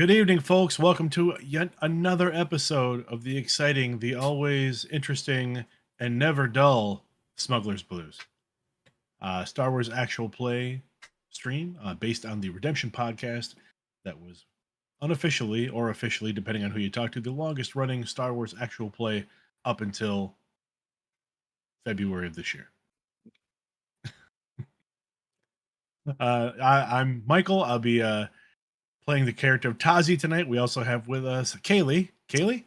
Good evening, folks. Welcome to yet another episode of the exciting, the always interesting, and never dull Smuggler's Blues. Star Wars actual play stream based on the Redemption podcast that was unofficially or officially, depending on who you talk to, the longest running Star Wars actual play up until February of this year. I'm Michael. I'll be playing the character of Tazi tonight. We also have with us Kaylee. Kaylee?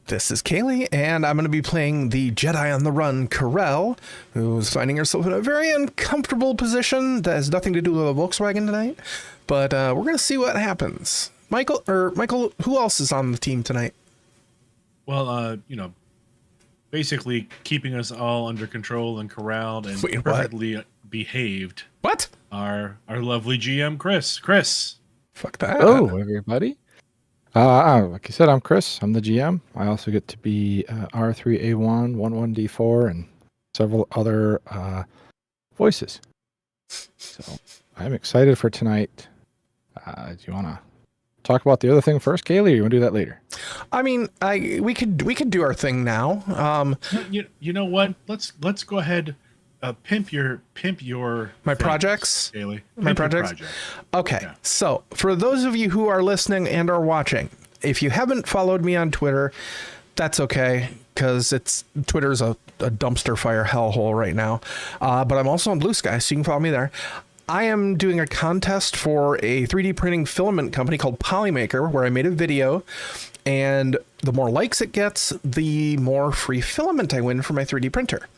This is Kaylee, and I'm going to be playing the Jedi on the Run, Karrell, who's finding herself in a very uncomfortable position that has nothing to do with a Volkswagen tonight. But we're going to see what happens. Michael, who else is on the team tonight? Well, basically keeping us all under control and corralled and perfectly behaved. What? Our lovely GM, Chris. Chris. Fuck that. Hello, everybody. Like you said, I'm Chris. I'm the GM. I also get to be R3A1, 11D4, and several other voices. So I'm excited for tonight. Do you want to talk about the other thing first, Kaylee, or you want to do that later? I mean, we could do our thing now. You know what? Let's go ahead. Pimp your my projects, Kaylee. My projects. Okay, yeah. So for those of you who are listening and are watching, if you haven't followed me on Twitter, that's okay, because Twitter's a dumpster fire hellhole right now. But I'm also on Blue Sky, so you can follow me there. I am doing a contest for a 3D printing filament company called Polymaker, where I made a video, and the more likes it gets, the more free filament I win for my 3D printer.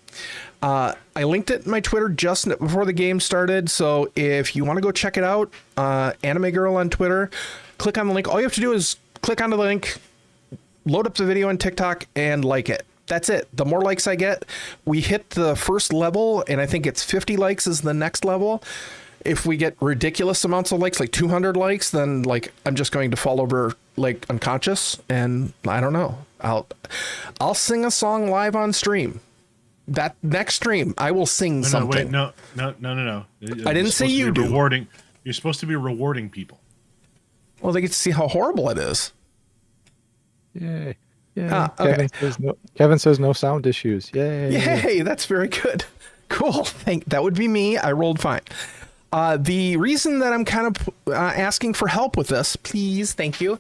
I linked it in my Twitter just before the game started, so if you want to go check it out, Anime Girl on Twitter, click on the link. All you have to do is click on the link, load up the video on TikTok, and like it. That's it. The more likes I get, we hit the first level, and I think it's 50 likes is the next level. If we get ridiculous amounts of likes, like 200 likes, then I'm just going to fall over unconscious, and I don't know. I'll sing a song live on stream. That next stream, I will sing something. No. I didn't say you do. You're supposed to be rewarding people. Well, they get to see how horrible it is. Yay. Yeah. Okay. Kevin says no sound issues. Yay. Yay, that's very good. Cool. That would be me. I rolled fine. The reason that I'm kind of asking for help with this, please, thank you,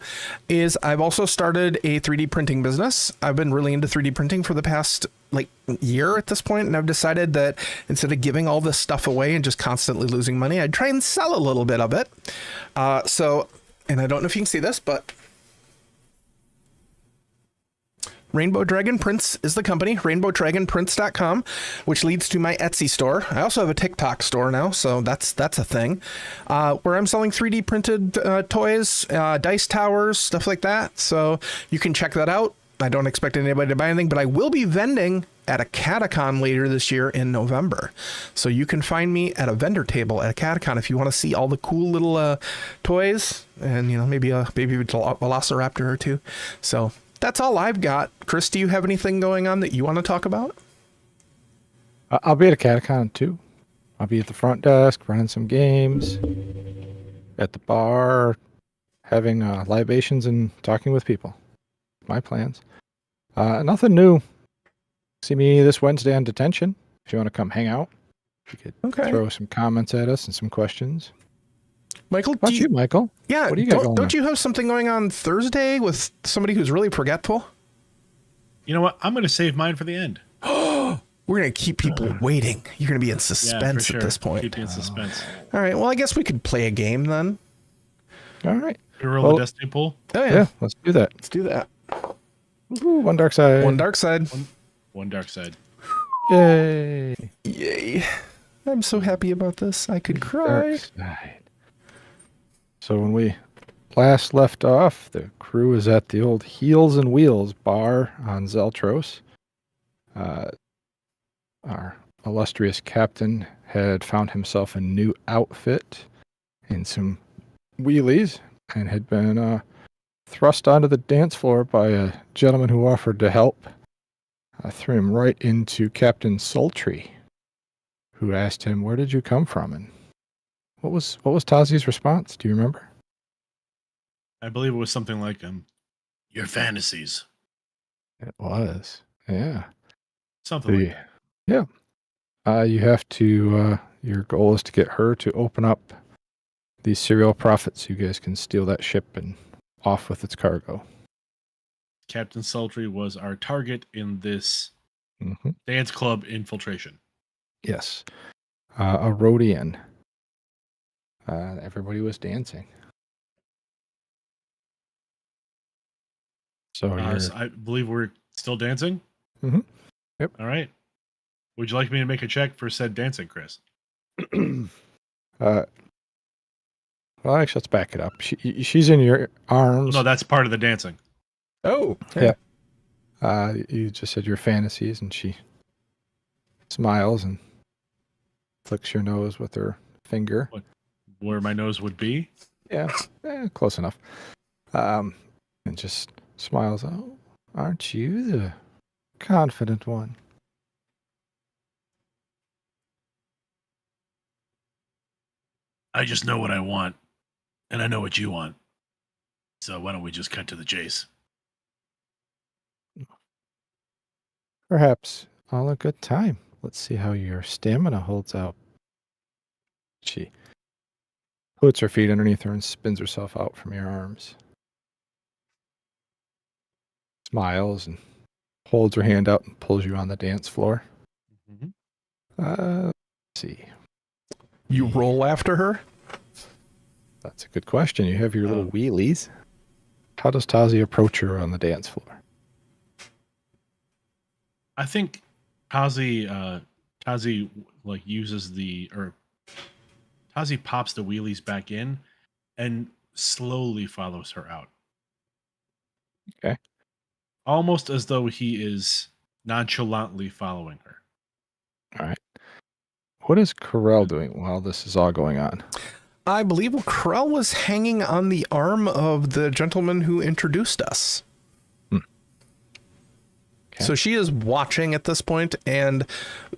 is I've also started a 3D printing business. I've been really into 3D printing for the past year at this point, and I've decided that instead of giving all this stuff away and just constantly losing money, I'd try and sell a little bit of it. And I don't know if you can see this, but Rainbow Dragon Prints is the company, rainbowdragonprints.com, which leads to my Etsy store. I also have a TikTok store now, so that's a thing, where I'm selling 3D printed toys, dice towers, stuff like that. So you can check that out. I don't expect anybody to buy anything, but I will be vending at a Catacon later this year in November. So you can find me at a vendor table at a Catacon if you want to see all the cool little toys and, maybe a velociraptor or two. So that's all I've got. Chris, do you have anything going on that you want to talk about? I'll be at a Catacon too. I'll be at the front desk running some games, at the bar, having libations and talking with people. My plans. Nothing new. See me this Wednesday on detention. If you want to come hang out, you could throw some comments at us and some questions. Michael, what about you, Michael? Yeah, what do you got going on? Don't you have something going on Thursday with somebody who's really forgetful? You know what? I'm going to save mine for the end. We're going to keep people waiting. You're going to be in suspense at this point. Keep you in suspense. All right. Well, I guess we could play a game then. All right. You roll the Destiny pool? Oh, yeah. Let's do that. Let's do that. Ooh, one dark side. One dark side. One dark side. Yay. Yay. I'm so happy about this. I could cry. Dark side. So when we last left off, the crew is at the old Heels and Wheels bar on Zeltros. Our illustrious captain had found himself a new outfit and some wheelies and had been thrust onto the dance floor by a gentleman who offered to help. Threw him right into Captain Sultry, who asked him, "Where did you come from?" And what was Tazi's response? Do you remember? I believe it was something like your fantasies. It was. Yeah. Something like that. Yeah. You have to, your goal is to get her to open up these serial profits so you guys can steal that ship and off with its cargo. Captain Sultry was our target in this Mm-hmm. dance club infiltration. Yes. A Rhodian. Everybody was dancing. So So I believe we're still dancing. Mm-hmm. Yep. All right. Would you like me to make a check for said dancing, Chris? well, actually, let's back it up. She's in your arms. No, that's part of the dancing. Oh, yeah. You just said your fantasies, and she smiles and flicks your nose with her finger. Where my nose would be? Yeah, close enough. And just smiles. Oh, aren't you the confident one? I just know what I want, and I know what you want. So why don't we just cut to the chase? Perhaps all a good time. Let's see how your stamina holds out. She puts her feet underneath her and spins herself out from your arms. Smiles and holds her hand out and pulls you on the dance floor. Mm-hmm. Let's see. You roll after her? That's a good question. You have your little wheelies. How does Tazi approach her on the dance floor? I think Tazi like uses Tazi pops the wheelies back in and slowly follows her out. Okay. Almost as though he is nonchalantly following her. All right. What is Karrell doing while this is all going on? I believe Karrell was hanging on the arm of the gentleman who introduced us. Okay. So she is watching at this point and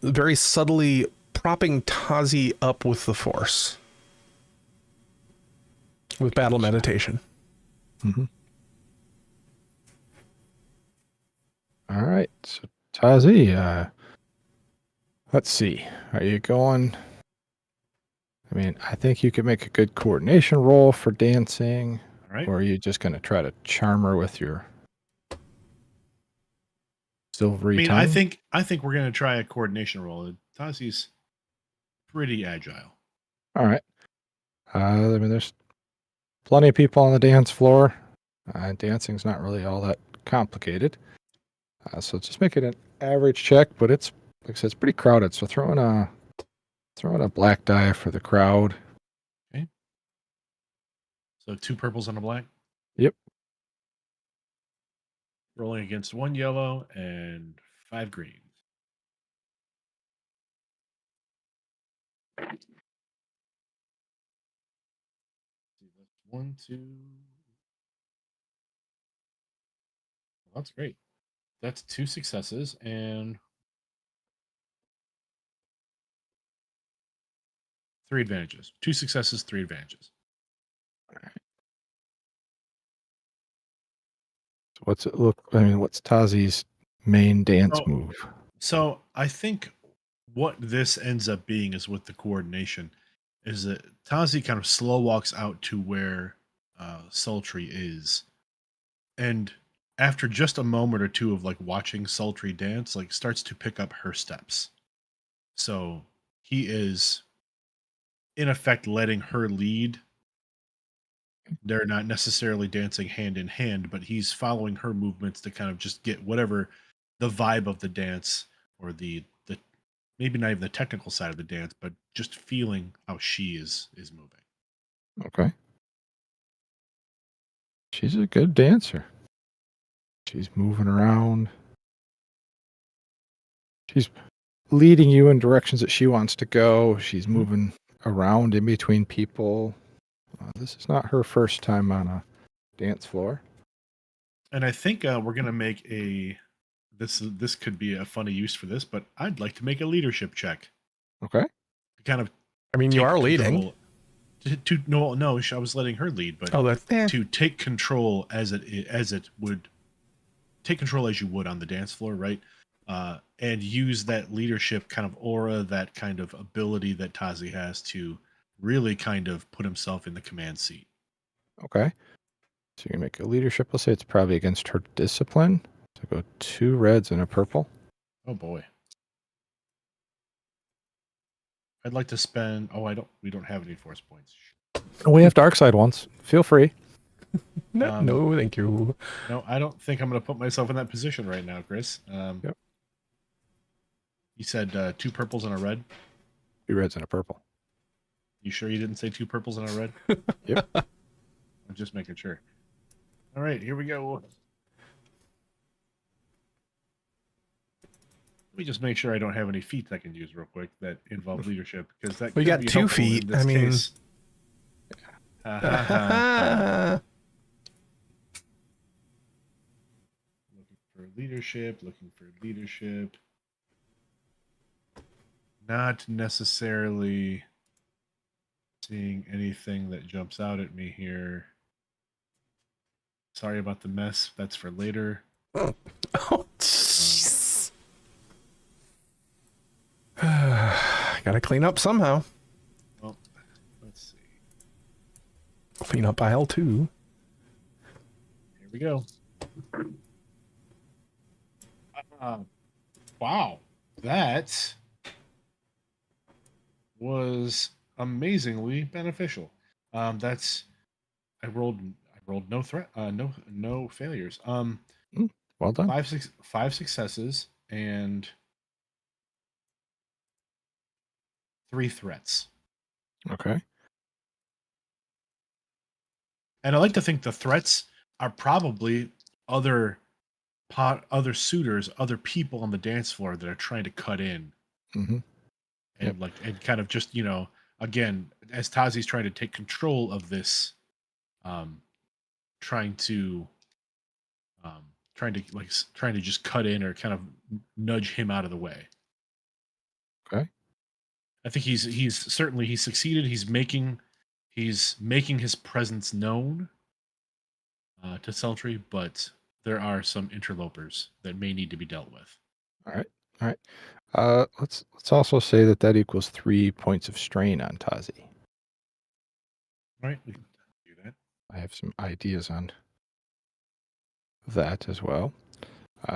very subtly propping Tazi up with the force. With battle meditation. Mm-hmm. All right. So Tazi, let's see. Are you going? I mean, I think you could make a good coordination roll for dancing. All right. Or are you just going to try to charm her with your silvery tongue? I think we're going to try a coordination roll. Tazi's pretty agile. All right. There's plenty of people on the dance floor. Dancing's not really all that complicated. So just make it an average check, but it's, like I said, it's pretty crowded. So throw in a black die for the crowd. Okay. So 2 purples and a black? Yep. Rolling against 1 yellow and 5 greens. One, two. Well, that's great. That's 2 successes and 3 advantages. 2 successes, 3 advantages. All right. So what's it look? I mean, what's Tazi's main dance move? So I think what this ends up being is with the coordination is that Tazi kind of slow walks out to where Sultry is, and after just a moment or two of like watching Sultry dance, like starts to pick up her steps. So he is in effect letting her lead. They're not necessarily dancing hand in hand, but he's following her movements to kind of just get whatever the vibe of the dance or the maybe not even the technical side of the dance, but just feeling how she is moving. Okay. She's a good dancer. She's moving around. She's leading you in directions that she wants to go. She's moving around in between people. This is not her first time on a dance floor. And I think we're gonna make this could be a funny use for this, but I'd like to make a leadership check. Okay. To kind of I mean, you are leading. to No, I was letting her lead, but to take control as it would take control as you would on the dance floor, right? And use that leadership kind of aura, that kind of ability that Tazi has to really kind of put himself in the command seat. Okay. So you can make a leadership. Let's say it's probably against her discipline. So go 2 reds and a purple. Oh boy. I'd like to spend. Oh, we don't have any force points. We have dark side ones. Feel free. No, thank you. No, I don't think I'm going to put myself in that position right now, Chris. Yep. You said 2 purples and a red. 2 reds and a purple. You sure you didn't say 2 purples and a red? Yep. I'm just making sure. All right, here we go. Let me just make sure I don't have any feats I can use real quick that involve leadership, because that we got 2 feet. I mean, case. Looking for leadership. Not necessarily seeing anything that jumps out at me here. Sorry about the mess. That's for later. Oh, jeez. Gotta clean up somehow. Well, let's see. Clean up aisle 2. Here we go. Wow, that was amazingly beneficial. That's I rolled no threat, no failures. Well done. 5 successes and 3 threats. Okay. And I like to think the threats are probably other suitors, other people on the dance floor that are trying to cut in. Mm-hmm. And and kind of just, again, as Tazi's trying to take control of this, trying to just cut in or kind of nudge him out of the way. Okay. I think he's succeeded. He's making his presence known to Sultry, but there are some interlopers that may need to be dealt with. All right. Let's also say that equals 3 points of strain on Tazi. All right, we can do that. I have some ideas on that as well.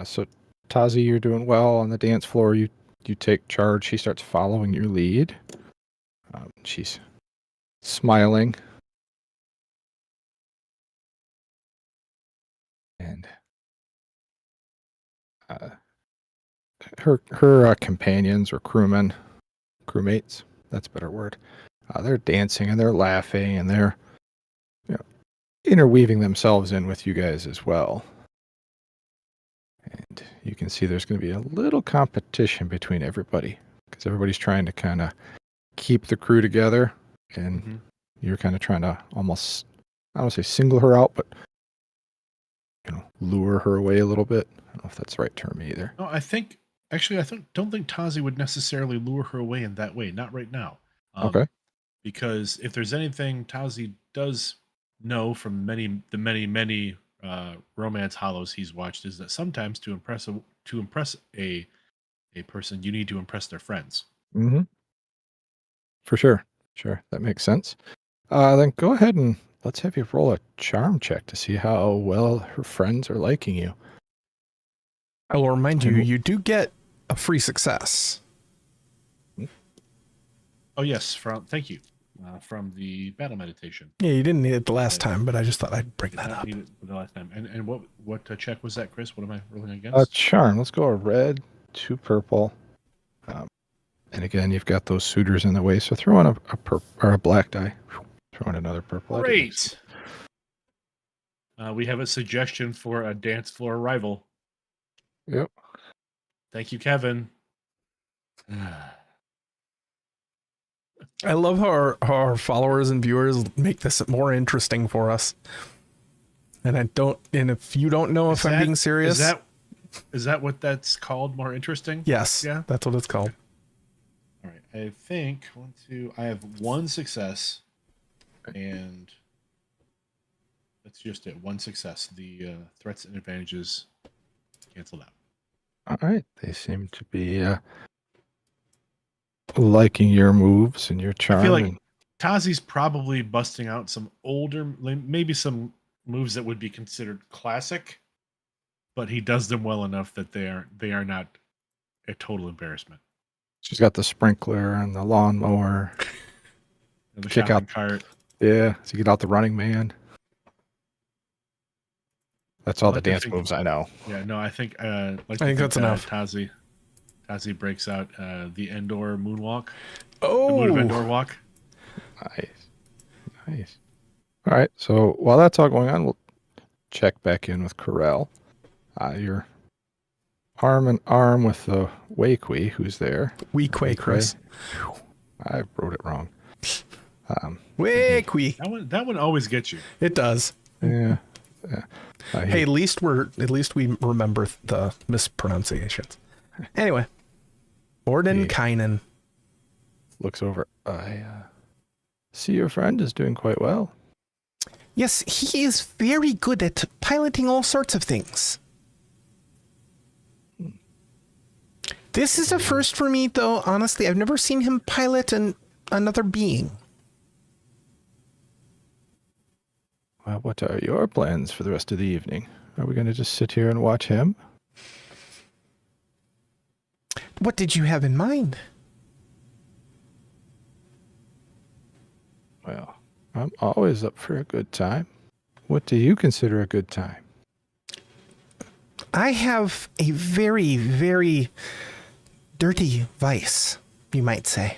So Tazi, you're doing well on the dance floor. You take charge. She starts following your lead. She's smiling. And her companions or crewmates, that's a better word. They're dancing and they're laughing and they're interweaving themselves in with you guys as well. And you can see there's going to be a little competition between everybody because everybody's trying to kind of keep the crew together, and you're kind of trying to almost, I don't say single her out, but lure her away a little bit. I don't know if that's the right term either. No, don't think Tazi would necessarily lure her away in that way. Not right now. Okay. Because if there's anything Tazi does know from the many romance hollows he's watched, is that sometimes to impress a person, you need to impress their friends. Mm-hmm. For sure. Sure. That makes sense. Then go ahead and let's have you roll a charm check to see how well her friends are liking you. I will remind you, you do get a free success. Oh, yes. Thank you. From the battle meditation. Yeah, you didn't need it the last time, but I just thought I'd bring that up. Need it the last time. And what check was that, Chris? What am I rolling against? Charm. Let's go a red, 2 purple. And again, you've got those suitors in the way, so throw in a black die. Throw in another purple. Great. We have a suggestion for a dance floor rival. Yep. Thank you, Kevin. I love how our followers and viewers make this more interesting for us. And if you don't know if I'm being serious, is that what that's called? More interesting? Yes. Yeah. That's what it's called. All right. I think I have 1 success And that's just it. One success. The threats and advantages canceled out. All right. They seem to be liking your moves and your charm. I feel like Tazi's probably busting out some older, maybe some moves that would be considered classic, but he does them well enough that they are not a total embarrassment. She's got the sprinkler and the lawnmower. And the Kick shopping out cart. Yeah, so you get out the running man. That's all Like the dance moves I know. Yeah, no, I think I think that's enough. Tazi breaks out the Endor moonwalk. Oh, The moon of Endor walk. Nice. All right, so while that's all going on, we'll check back in with Karrell. You're arm in arm with the Weequay, who's there. Weequay, Chris. I wrote it wrong. Weequay. That one always gets you. It does. Yeah. Hey, at least we remember the mispronunciations. Anyway, Mordenkainen looks over. I see your friend is doing quite well. Yes, he is very good at piloting all sorts of things. This is a first for me, though. Honestly, I've never seen him pilot another being. Well, what are your plans for the rest of the evening? Are we going to just sit here and watch him? What did you have in mind? Well, I'm always up for a good time. What do you consider a good time? I have a very, very dirty vice, you might say.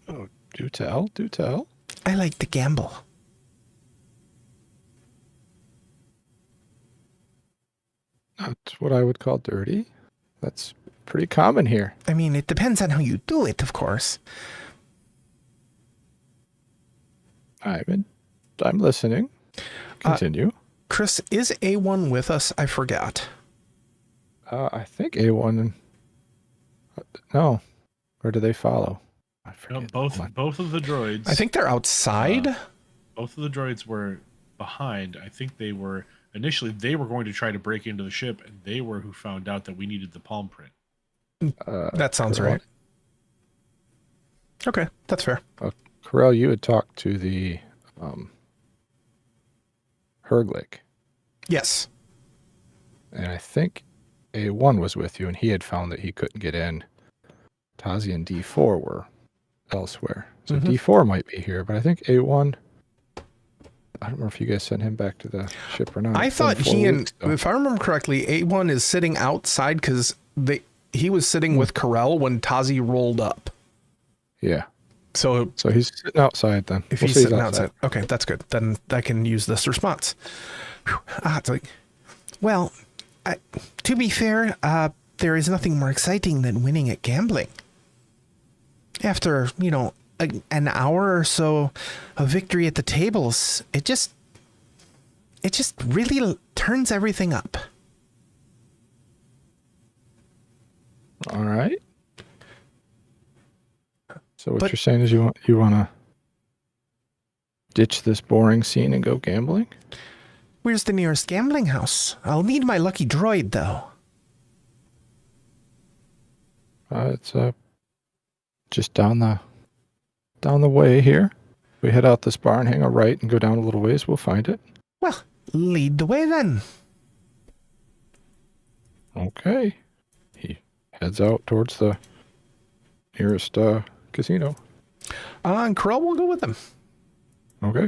Oh, do tell, do tell. I like to gamble. That's what I would call dirty. That's pretty common here. I mean, it depends on how you do it, of course. I'm listening. Continue. Chris, is A1 with us? I forgot. I think A1. No. Or do they follow? I forget. No, both of the droids. I think they're outside. Both of the droids were behind. I think they were initially going to try to break into the ship, and they were who found out that we needed the palm print. That sounds right. Okay, that's fair. Karrell, you had talked to the Herglick. Yes. And I think A1 was with you, and he had found that he couldn't get in. Tazi and D4 were elsewhere. So D4 might be here, but I think A1... I don't know if you guys sent him back to the ship or not. I thought if I remember correctly, A1 is sitting outside because he was sitting with Karrell when Tazi rolled up. Yeah. So he's sitting outside then. If he's sitting outside. Okay, that's good. Then I can use this response. It's like, well, to be fair, there is nothing more exciting than winning at gambling. After, an hour or so of victory at the tables, it just really turns everything up. All right. So what you're saying is you want to ditch this boring scene and go gambling? Where's the nearest gambling house? I'll need my lucky droid, though. It's just down the way here. We head out this bar and hang a right and go down a little ways. We'll find it. Well, lead the way then. Okay. He heads out towards the nearest casino. And Karrell will go with them. Okay.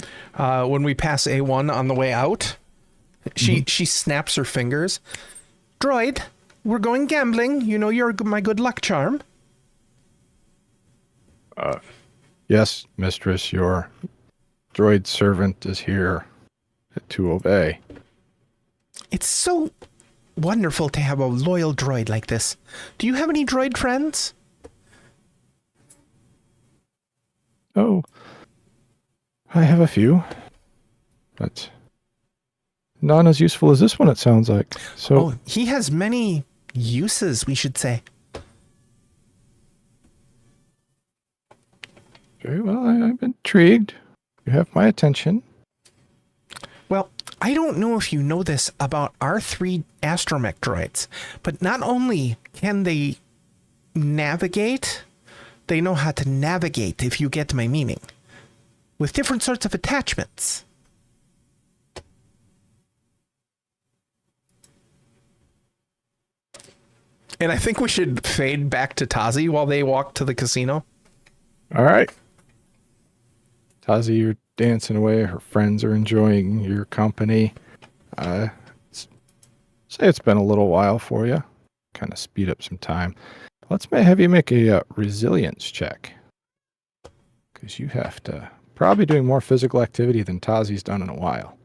When we pass A1 on the way out, she snaps her fingers. Droid, we're going gambling. You know you're my good luck charm. Yes, mistress, your droid servant is here to obey. It's so wonderful to have a loyal droid like this. Do you have any droid friends? Oh, I have a few, but none as useful as this one, it sounds like. So, he has many uses, we should say. Very well. I'm intrigued. You have my attention. Well, I don't know if you know this about our 3 astromech droids, but not only can they navigate, they know how to navigate, if you get my meaning, with different sorts of attachments. And I think we should fade back to Tazi while they walk to the casino. All right. Tazi, you're dancing away. Her friends are enjoying your company. Say it's been a little while for you. Kind of speed up some time. Let's have you make a resilience check. Because you have to probably doing more physical activity than Tazi's done in a while.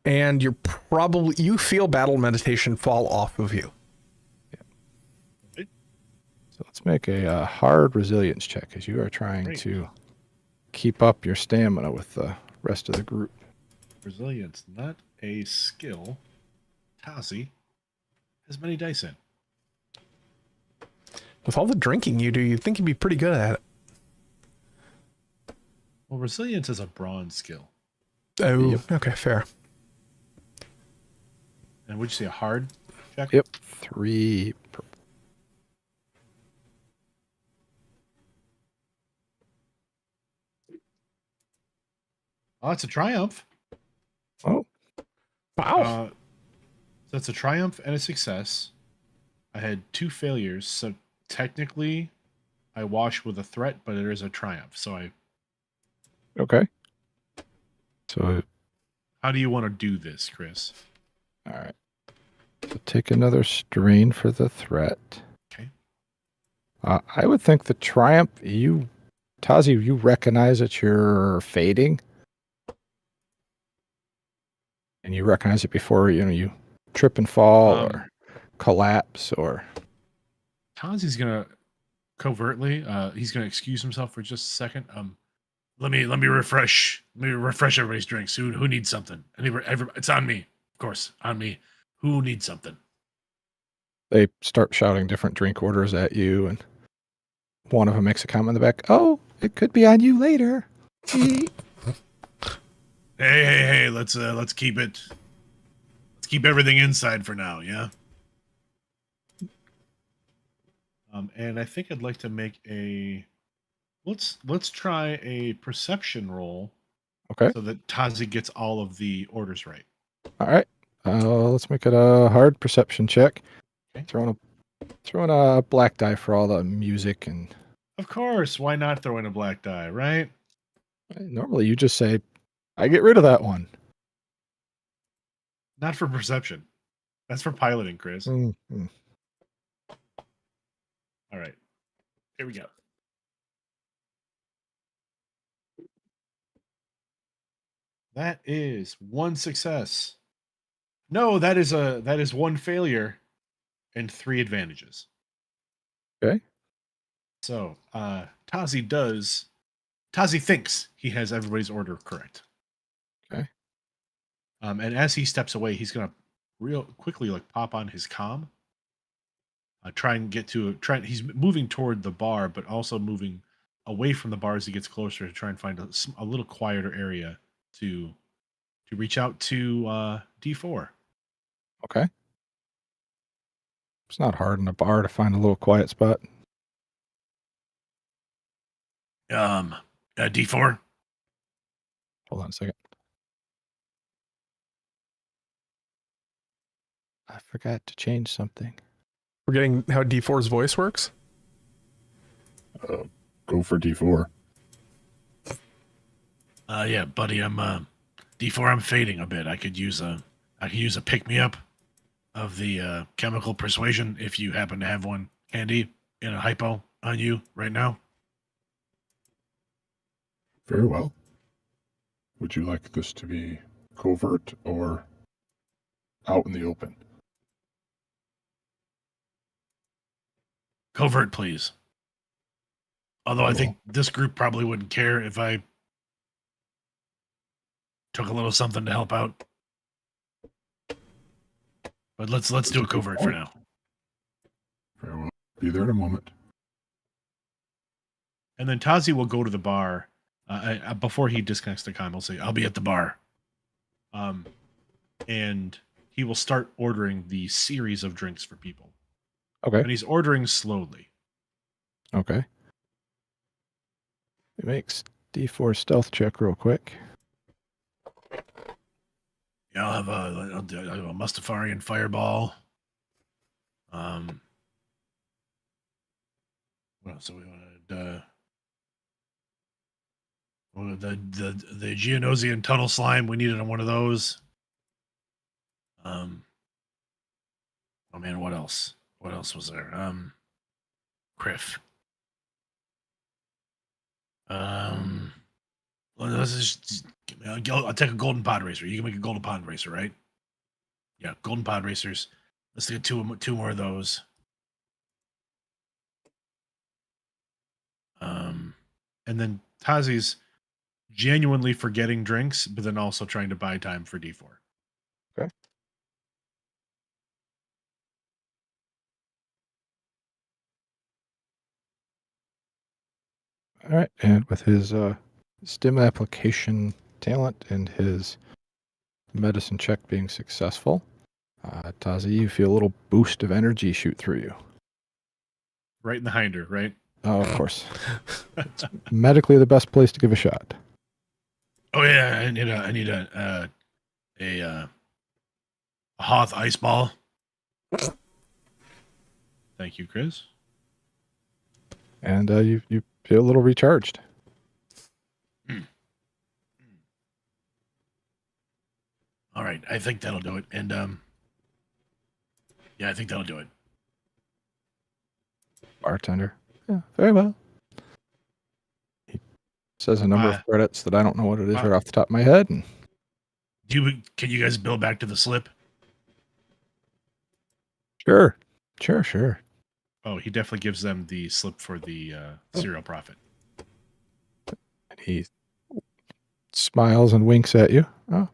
And you feel battle meditation fall off of you. So let's make a hard resilience check as you are trying to keep up your stamina with the rest of the group. Resilience, not a skill. Tazi has many dice in. With all the drinking you do, you'd think you'd be pretty good at it. Well, resilience is a bronze skill. Oh, Yep. Okay, fair. And would you say a hard check? Yep. 3 purple. Oh, it's a triumph. Oh. Wow. So it's a triumph and a success. I had 2 failures, so technically I wash with a threat, but it is a triumph. So Okay. So, how do you want to do this, Chris? all right. So take another strain for the threat. Okay. I would think the triumph, Tazi, you recognize that you're fading. And you recognize it before, you trip and fall or collapse or... Tazi's going to covertly, he's going to excuse himself for just a second. Let me refresh everybody's drinks. Who needs something? It's on me. Of course, on me. Who needs something? They start shouting different drink orders at you, and one of them makes a comment in the back. Oh, it could be on you later. Hey, let's keep it. Let's keep everything inside for now, yeah? And I think I'd like to make a let's try a perception roll. Okay. So that Tazi gets all of the orders right. All right. Let's make it a hard perception check. Okay. Throwing a black die for all the music and... Of course, why not throw in a black die, right? Normally you just say, I get rid of that one. Not for perception. That's for piloting, Chris. Mm-hmm. All right. Here we go. That is 1 success. No, that is 1 failure and 3 advantages. Okay. So, Tazi thinks he has everybody's order correct. Okay. And as he steps away, he's gonna real quickly pop on his comm. He's moving toward the bar, but also moving away from the bar as he gets closer to try and find a little quieter area to reach out to D4. Okay. It's not hard in a bar to find a little quiet spot. D4. Hold on a second. I forgot to change something. We're getting how D4's voice works? Go for D4. Yeah, buddy, I'm D4. I'm fading a bit. I could use a pick me up of the chemical persuasion if you happen to have one handy in a hypo on you right now. Very well. Would you like this to be covert or out in the open? Covert, please. Although I think this group probably wouldn't care if I took a little something to help out. But let's do a covert for now. Very well. Be there in a moment. And then Tazi will go to the bar Before he disconnects the comm, he'll say, "I'll be at the bar." And he will start ordering the series of drinks for people. Okay. And he's ordering slowly. Okay. It makes D4 stealth check real quick. Yeah, I'll have a Mustafarian fireball. What else do we wanted? The Geonosian tunnel slime. We needed one of those. Oh man, what else? What else was there? Criff. Well, I'll take a golden pod racer. You can make a golden pod racer, right? Yeah, golden pod racers. Let's get two more of those. And then Tazi's genuinely forgetting drinks, but then also trying to buy time for D4. Okay. All right. And with his stim application talent and his medicine check being successful, Tazi, you feel a little boost of energy shoot through you. Right in the hinder, right? Oh, of course. It's medically the best place to give a shot. Oh yeah, I need a Hoth ice ball. Thank you, Chris. And you feel a little recharged. All right, I think that'll do it. And yeah, I think that'll do it. Bartender. Yeah, very well. He says a number of credits that I don't know what it is right off the top of my head. And can you guys bill back to the slip? Sure. Oh, he definitely gives them the slip for the serial profit. He smiles and winks at you. Oh,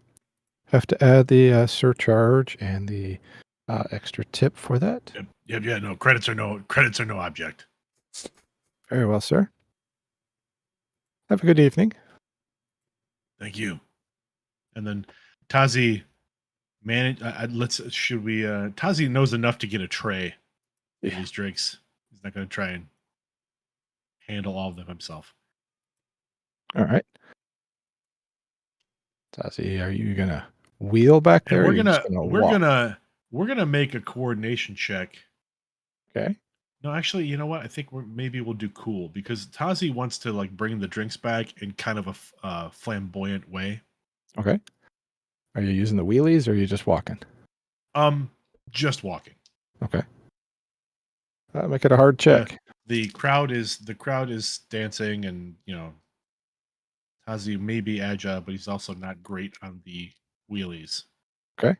have to add the surcharge and the extra tip for that. Yep. Yeah. No credits are no object. Very well, sir. Have a good evening. Thank you. And then Tazi Tazi knows enough to get a tray of these drinks. He's not going to try and handle all of them himself. All right. Tazi, are you gonna wheel back there? We're gonna make a coordination check. Okay. No, actually, you know what? I think maybe we'll do cool because Tazi wants to like bring the drinks back in kind of a flamboyant way. Okay. Are you using the wheelies or are you just walking? Just walking. Okay. Make it a hard check. The crowd is dancing, and Tazi may be agile, but he's also not great on the wheelies. Okay.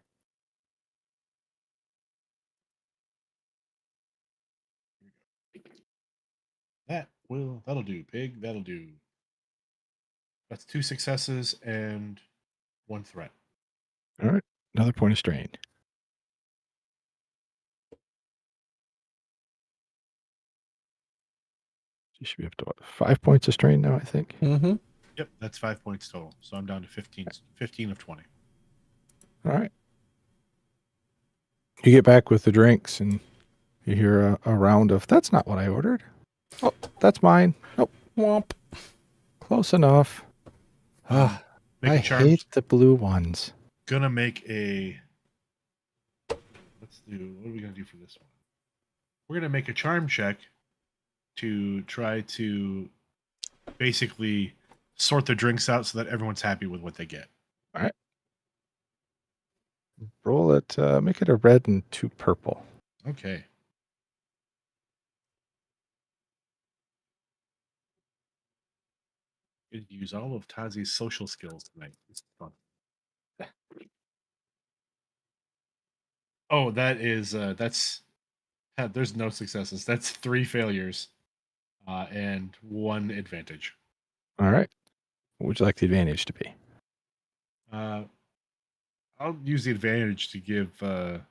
That'll do, pig. That'll do. That's 2 successes and 1 threat. All right. Another point of strain. You should be up to 5 points of strain now, I think. Mm-hmm. Yep, that's 5 points total. So I'm down to 15 of 20. All right. You get back with the drinks and you hear a round of, that's not what I ordered. Oh, that's mine. Nope. Womp. Close enough. I hate the blue ones. Gonna make a... What are we gonna do for this one? We're gonna make a charm check to try to basically sort the drinks out so that everyone's happy with what they get. All right. Roll it. Make it a red and 2 purple. Okay. Use all of Tazi's social skills tonight. This is fun. Oh, there's no successes. That's 3 failures, and 1 advantage. All right. What would you like the advantage to be? I'll use the advantage to give. It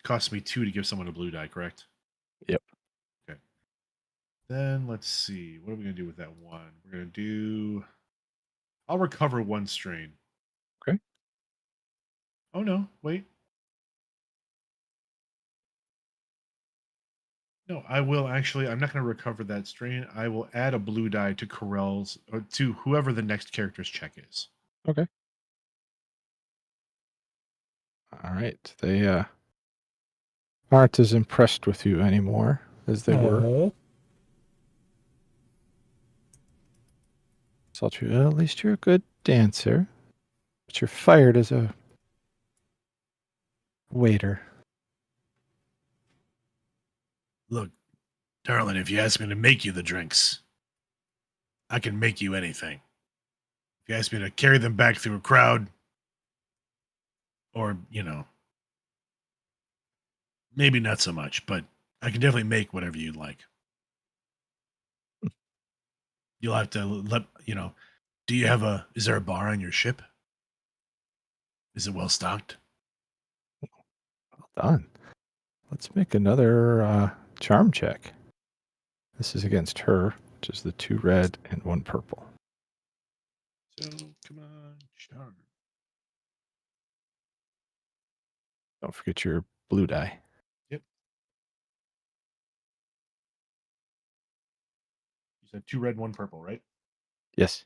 costs me 2 to give someone a blue die, correct? Yep. Okay. Then let's see. What are we going to do with that one? We're going to do. I'll recover one strain. Okay. Oh, no. Wait. No, I will actually. I'm not going to recover that strain. I will add a blue die to Karrell's, or to whoever the next character's check is. Okay. All right. They aren't as impressed with you anymore as they were. Sultry, well, at least you're a good dancer. But you're fired as a waiter. Look, darling, if you ask me to make you the drinks, I can make you anything. If you ask me to carry them back through a crowd, or, maybe not so much, but I can definitely make whatever you'd like. You'll have to let, is there a bar on your ship? Is it well stocked? Well done. Let's make another charm check. This is against her, which is the 2 red and 1 purple. So, come on, charm. Don't forget your blue die. Yep. You said 2 red, 1 purple, right? Yes.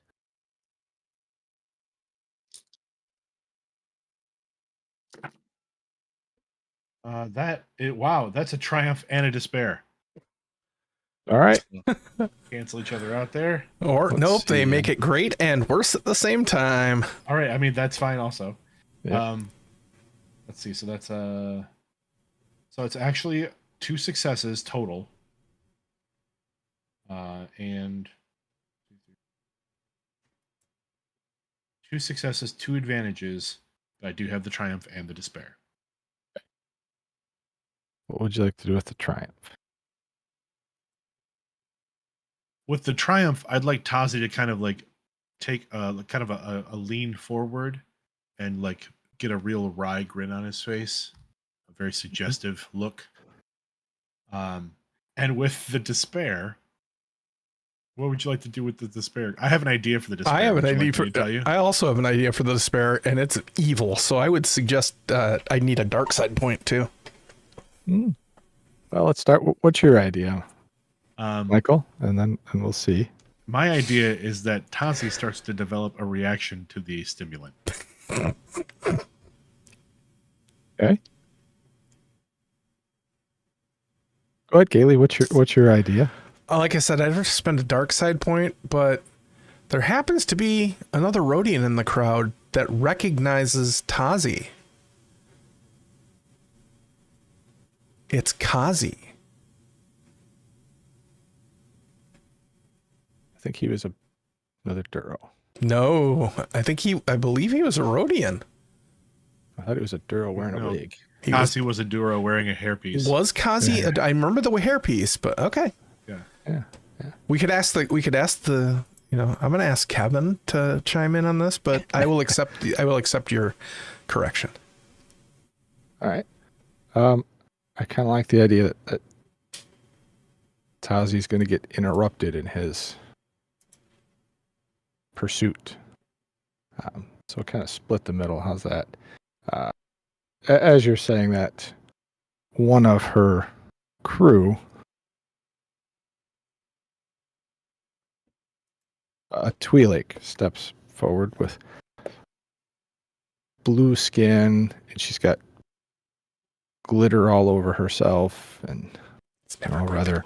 Wow, that's a triumph and a despair. All right. Cancel each other out there. Or Let's nope, they see, make it great and worse at the same time. All right, I mean that's fine also. Yeah. Let's see. So that's so it's actually 2 successes total. And 2 successes, 2 advantages, but I do have the triumph and the despair. What would you like to do with the triumph? With the triumph, I'd like Tazi to kind of like take kind of a lean forward and like get a real wry grin on his face, a very suggestive look. And with the despair, what would you like to do with the despair? I have an idea for the despair. I have an idea for. Tell you? I also have an idea for the despair, and it's evil. So I would suggest I need a dark side point too. Well, let's start. What's your idea, Michael? And we'll see. My idea is that Tazi starts to develop a reaction to the stimulant. Okay. Go ahead, Gailey. What's your idea? Like I said, I'd never spend a dark side point, but there happens to be another Rhodian in the crowd that recognizes Tazi. It's Kazi. I think he was another Duro. No, I believe he was a Rhodian. I thought he was a Duro wearing a wig. Kazi was a Duro wearing a hairpiece. Was Kazi? Yeah. I remember the hairpiece, but okay. Yeah. We could ask the. I'm going to ask Kevin to chime in on this, but I will accept your correction. All right. I kind of like the idea that Tazi's going to get interrupted in his pursuit. So kind of split the middle. How's that? As you're saying that, one of her crew, Twi'lek, steps forward with blue skin, and she's got glitter all over herself, and rather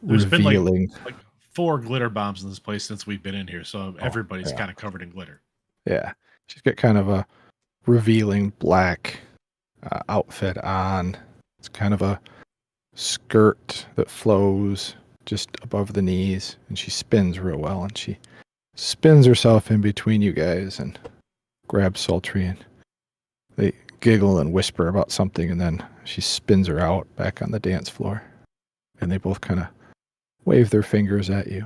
there's revealing. been like 4 glitter bombs in this place since we've been in here, so everybody's kind of covered in glitter. Yeah, she's got kind of a revealing black outfit on. It's kind of a skirt that flows just above the knees, and she spins real well, and she spins herself in between you guys and grabs Sultry, and they giggle and whisper about something, and then she spins her out back on the dance floor, and they both kind of wave their fingers at you.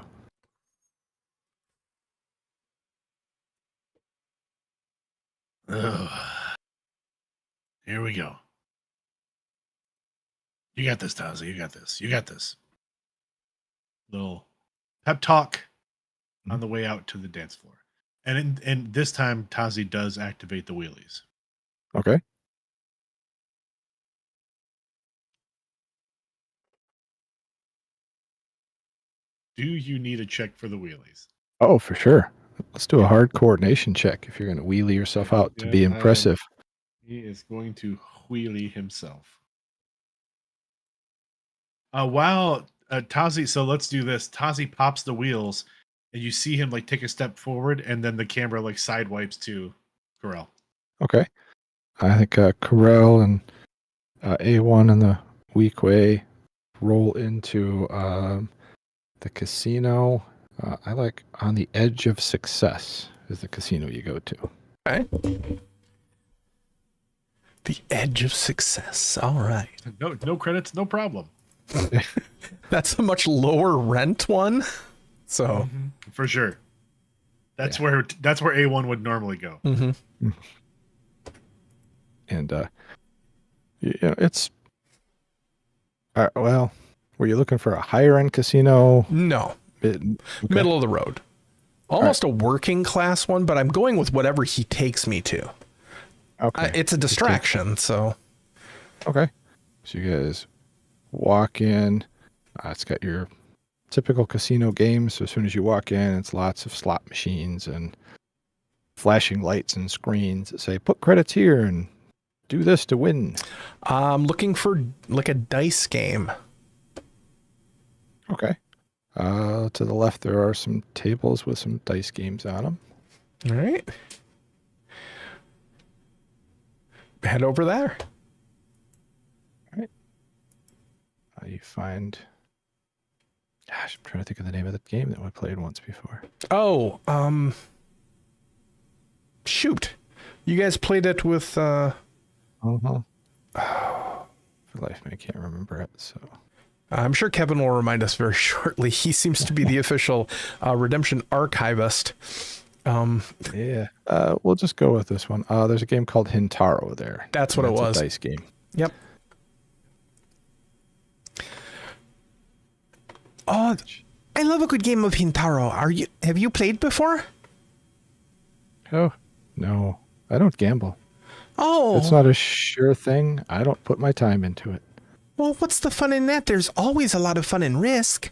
Ugh. Here we go. You got this, Tazi. You got this. little pep talk on the way out to the dance floor. And this time, Tazi does activate the wheelies. Okay. Do you need a check for the wheelies? Oh, for sure. Let's do a hard coordination check if you're going to wheelie yourself out to be impressive. He is going to wheelie himself. While Tazi, so let's do this. Tazi pops the wheels, and you see him like take a step forward, and then the camera like side wipes to Karrell. Okay. I think Karrell and A1 and the Weequay roll into the casino. I like on the edge of success is the casino you go to. Okay. The edge of success. All right. No credits, no problem. That's a much lower rent one. So for sure. That's where A1 would normally go. Mm-hmm. And it's well, were you looking for a higher end casino? No. Okay. Middle of the road. Almost a working class one, but I'm going with whatever he takes me to. Okay. It's a distraction, so. Okay. So you guys walk in. It's got your typical casino games. So as soon as you walk in, it's lots of slot machines and flashing lights and screens that say, put credits here and do this to win. I'm looking for like a dice game. Okay. To the left, there are some tables with some dice games on them. All right. Head over there. All right. You find... Gosh, I'm trying to think of the name of the game that we played once before. Oh, shoot. You guys played it with, For life, I can't remember it, so... I'm sure Kevin will remind us very shortly. He seems to be the official Redemption archivist. Yeah. We'll just go with this one. There's a game called Hintaro there. That's what it was. A dice game. Yep. Oh, I love a good game of Hintaro. Have you played before? Oh, no. I don't gamble. Oh. It's not a sure thing. I don't put my time into it. Well, what's the fun in that? There's always a lot of fun in Risk.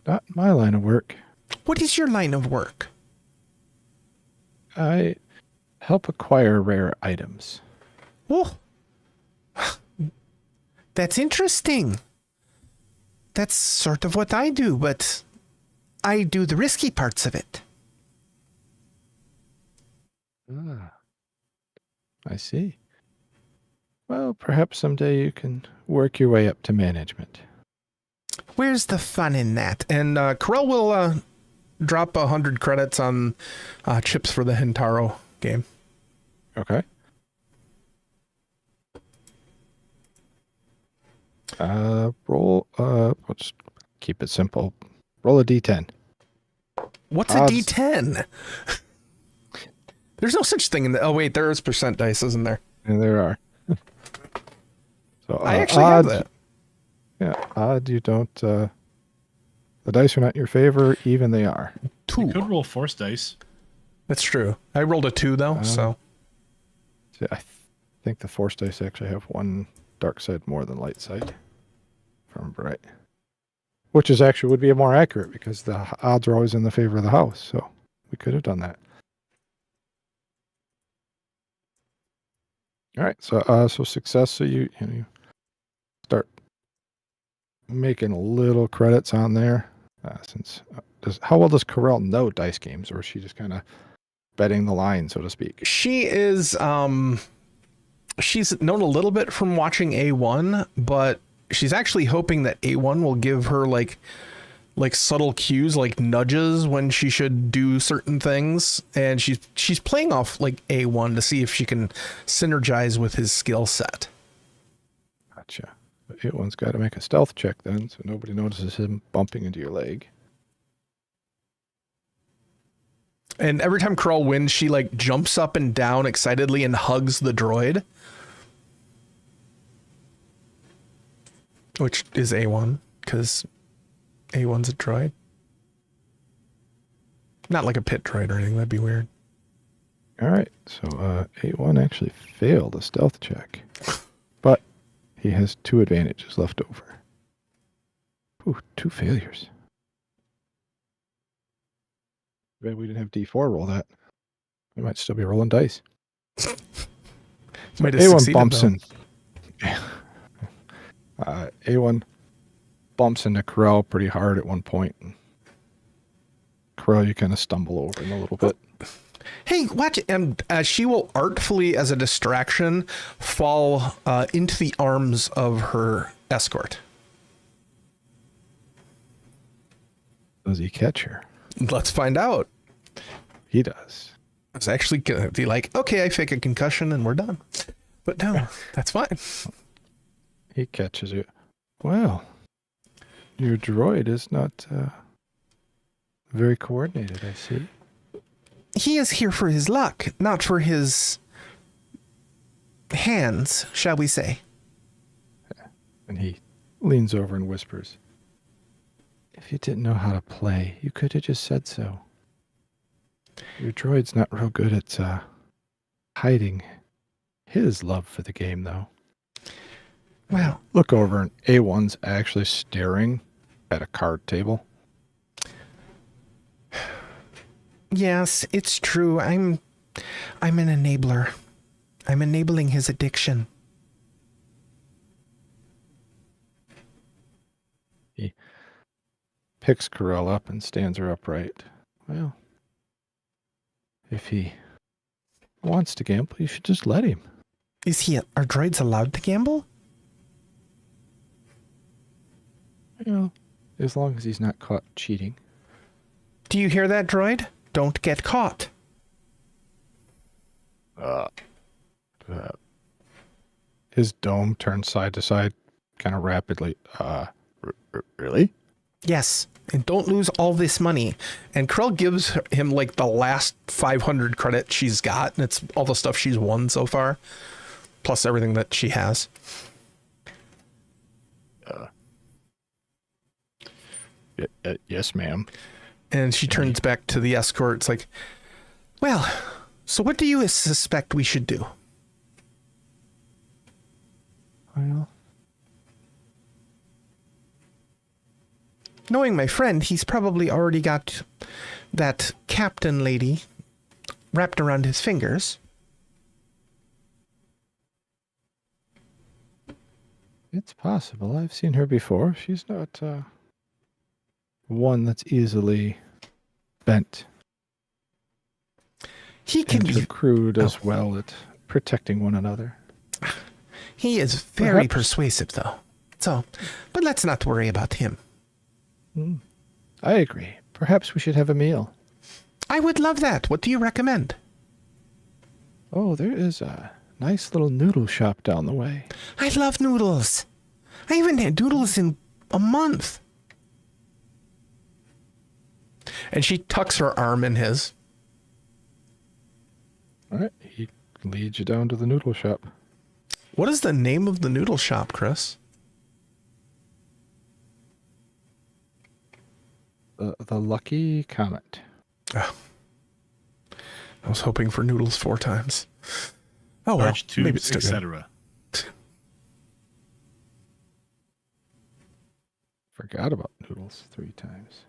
Not my line of work. What is your line of work? I help acquire rare items. Oh, that's interesting. That's sort of what I do, but I do the risky parts of it. I see. Well, perhaps someday you can work your way up to management. Where's the fun in that? And Karrell will drop 100 credits on chips for the Hintaro game. Okay. Roll. We'll just keep it simple. Roll a d10. What's a d10? There's no such thing in the. Oh wait, there is percent dice, isn't there? And there are. So I actually have that. Yeah, odd. You don't. The dice are not in your favor. Even they are. 2. You could roll force dice. That's true. I rolled a 2 though, so. See, I think the force dice actually have one dark side more than light side. If I remember right. Which is actually would be more accurate because the odds are always in the favor of the house. So we could have done that. All right. So success. So you start making little credits on there. Since how well does Karrell know dice games, or is she just kind of betting the line, so to speak? She is. She's known a little bit from watching A1, but she's actually hoping that A1 will give her like subtle cues, like nudges when she should do certain things, and she's playing off like A1 to see if she can synergize with his skill set. Gotcha. But A1's got to make a stealth check then, so nobody notices him bumping into your leg. And every time Karrell wins, she like jumps up and down excitedly and hugs the droid. which is A1, because A1's a droid. Not like a pit droid or anything. That'd be weird. All right. So A1 actually failed a stealth check. But he has 2 advantages left over. Ooh, 2 failures. Bet we didn't have D4 roll that. We might still be rolling dice. Might have A1 succeeded, bumps though. in. A1 bumps into Karrell pretty hard at one point. Karrell, you kind of stumble over him a little bit. Hey, watch it. And she will artfully, as a distraction, fall into the arms of her escort. Does he catch her? Let's find out. He does. I was actually going to be like, okay, I fake a concussion and we're done. But no, that's fine. He catches you. Well, your droid is not very coordinated, I see. He is here for his luck, not for his hands, shall we say. And he leans over and whispers, if you didn't know how to play, you could have just said so. Your droid's not real good at hiding his love for the game, though. Well, Look over, and A1's actually staring at a card table. yes, it's true. I'm an enabler. I'm enabling his addiction. He picks Karrell up and stands her upright. Well, if he wants to gamble, you should just let him. Are droids allowed to gamble? You know, as long as he's not caught cheating. Do you hear that, droid? Don't get caught. His dome turns side to side kind of rapidly. Really? Yes, and don't lose all this money. And Karrell gives him like the last 500 credit she's got, and it's all the stuff she's won so far, plus everything that she has. Yes, ma'am. And she turns back to the escort. It's like, well, so what do you suspect we should do? Well, Knowing my friend, he's probably already got that captain lady wrapped around his fingers. it's possible. I've seen her before. She's not one that's easily bent. He can And her be. crew does well at protecting one another. He is very Perhaps. persuasive, though. So, but let's not worry about him. I agree. Perhaps we should have a meal. I would love that. What do you recommend? Oh, there is a nice little noodle shop down the way. I love noodles. I haven't had noodles in a month. And she tucks her arm in his. All right. He leads you down to the noodle shop. What is the name of the noodle shop, Chris? The Lucky Comet. Oh. I was hoping for noodles 4 times. Oh, well, Large maybe it's tubes, still good. etc. Forgot about noodles 3 times.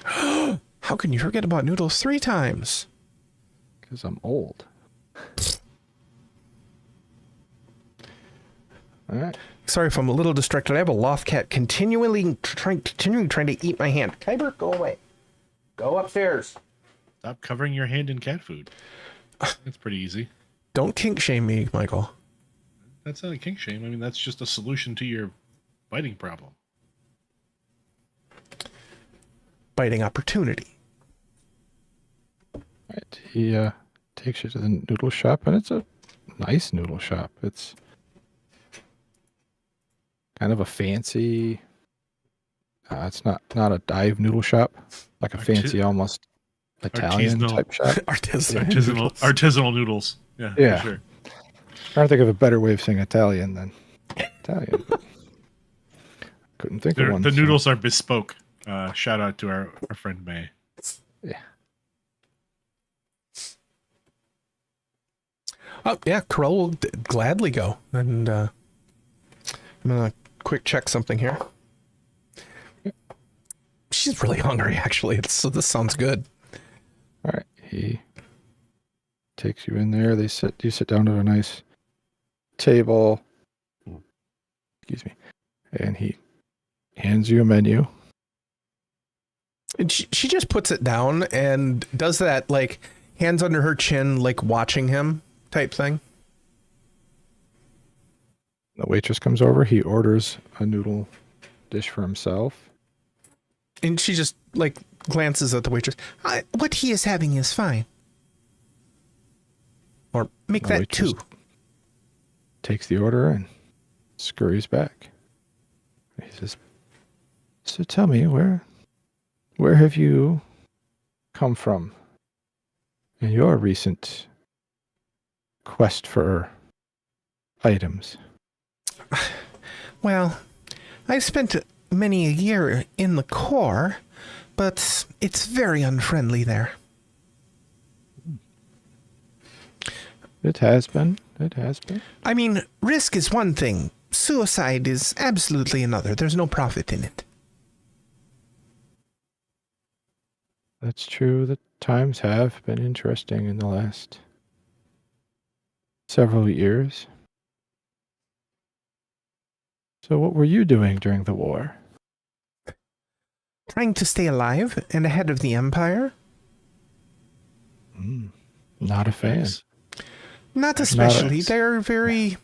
How can you forget about noodles 3 times? Because I'm old. All right. Sorry if I'm a little distracted. I have a loft cat continually trying to eat my hand. Kyber, go away. Go upstairs. Stop covering your hand in cat food. That's pretty easy. Don't kink shame me, Michael. That's not a kink shame. I mean, that's just a solution to your biting problem. Biting opportunity. All right. He takes you to the noodle shop, and it's a nice noodle shop. It's kind of a fancy. It's not a dive noodle shop, like a fancy, almost Italian artisanal- type shop. Artisanal noodles. Yeah, Yeah. for sure. I don't think of a better way of saying Italian than Italian. couldn't think of one. The so- noodles are bespoke. Shout out to our friend May. Yeah. Oh, yeah, Karrell will gladly go. And I'm going to quick check something here. She's really hungry, actually. So this sounds good. All right. He takes you in there. You sit down at a nice table. Excuse me. And he hands you a menu. And she just puts it down and does that, like, hands under her chin, like watching him type thing. The waitress comes over. He orders a noodle dish for himself. And she just, like, glances at the waitress. What he is having is fine. Or make The that waitress two. Takes the order and scurries back. He says, "So tell me, where have you come from in your recent quest for items?" Well, I've spent many a year in the Corps, but it's very unfriendly there. It has been. It has been. I mean, risk is one thing. Suicide is absolutely another. There's no profit in it. That's true. The times have been interesting in the last several years. So what were you doing during the war? Trying to stay alive and ahead of the Empire? Not a fan. Not especially. Not They're very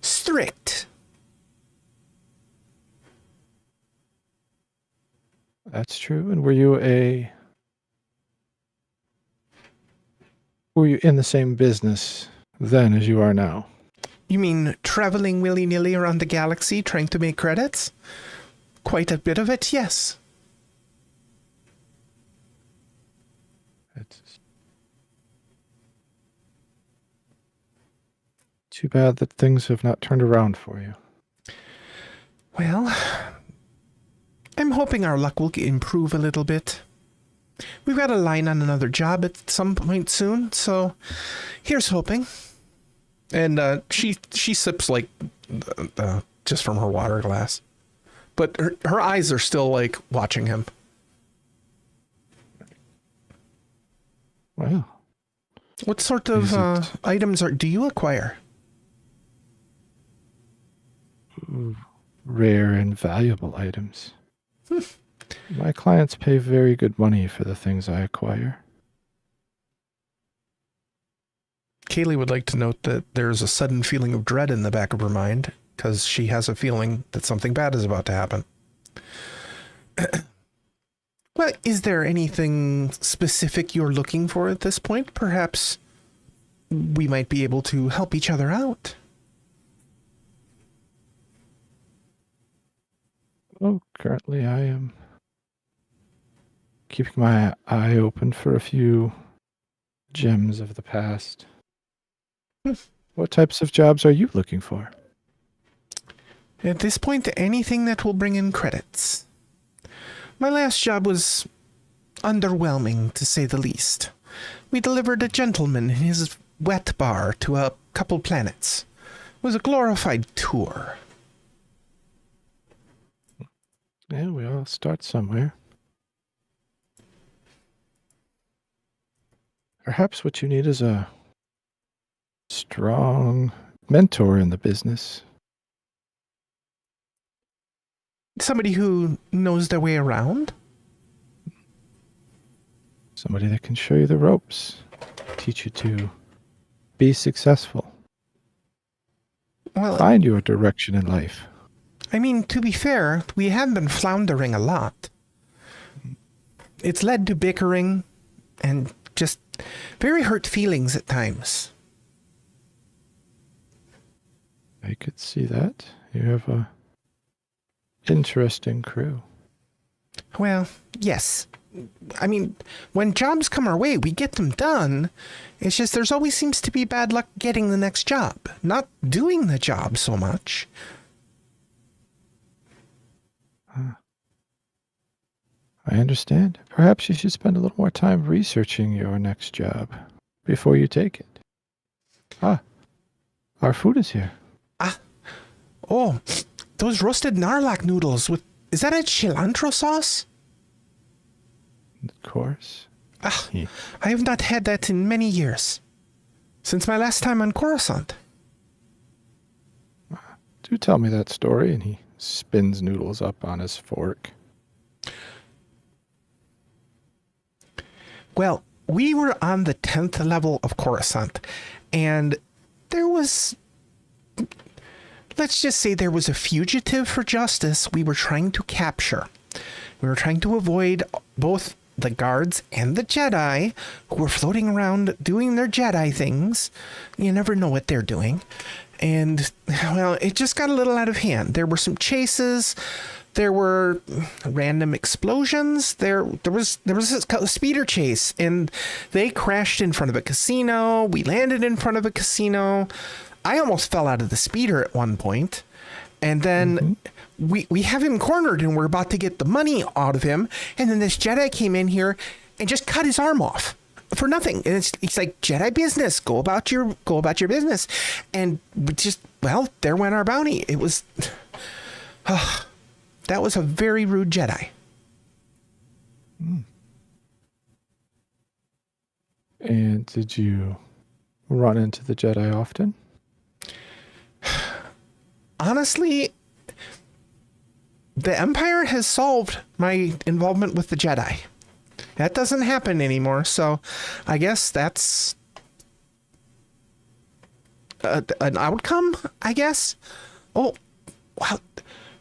strict. That's true. And were you in the same business then as you are now? You mean traveling willy-nilly around the galaxy trying to make credits? Quite a bit of it, yes. It's too bad that things have not turned around for you. Well, I'm hoping our luck will improve a little bit. We've got a line on another job at some point soon, so here's hoping. And she sips, like, just from her water glass. But her eyes are still, like, watching him. Wow. What sort of items do you acquire? Rare and valuable items. My clients pay very good money for the things I acquire. Kaylee would like to note that there's a sudden feeling of dread in the back of her mind, because she has a feeling that something bad is about to happen. Well, is there anything specific you're looking for at this point? Perhaps we might be able to help each other out. Oh, currently I am keeping my eye open for a few gems of the past. What types of jobs are you looking for? At this point, anything that will bring in credits. My last job was underwhelming, to say the least. We delivered a gentleman in his wet bar to a couple planets. It was a glorified tour. Yeah, we all start somewhere. Perhaps what you need is a strong mentor in the business. Somebody who knows their way around? Somebody that can show you the ropes, teach you to be successful, Well, find your direction in life. I mean, to be fair, we have been floundering a lot. It's led to bickering and just very hurt feelings at times. I could see that. You have a interesting crew. Well, yes. I mean, when jobs come our way, we get them done. It's just there's always seems to be bad luck getting the next job, not doing the job so much. I understand. Perhaps you should spend a little more time researching your next job before you take it. Ah, our food is here. Oh, those roasted narlac noodles with... Is that a cilantro sauce? Of course. I have not had that in many years. Since my last time on Coruscant. Do tell me that story. And he spins noodles up on his fork. Well, we were on the 10th level of Coruscant, and there was... Let's just say there was a fugitive for justice we were trying to capture. We were trying to avoid both the guards and the Jedi who were floating around doing their Jedi things. You never know what they're doing. And, well, it just got a little out of hand. There were some chases. There were random explosions. There was a speeder chase, and they crashed in front of a casino. We landed in front of a casino. I almost fell out of the speeder at one point. And then we have him cornered, and we're about to get the money out of him. And then this Jedi came in here and just cut his arm off for nothing. And it's like, Jedi business. Go about your business. And we just, well, there went our bounty. It was, that was a very rude Jedi. And did you run into the Jedi often? Honestly, the Empire has solved my involvement with the Jedi. That doesn't happen anymore, so I guess that's an outcome, I guess. Oh, wow.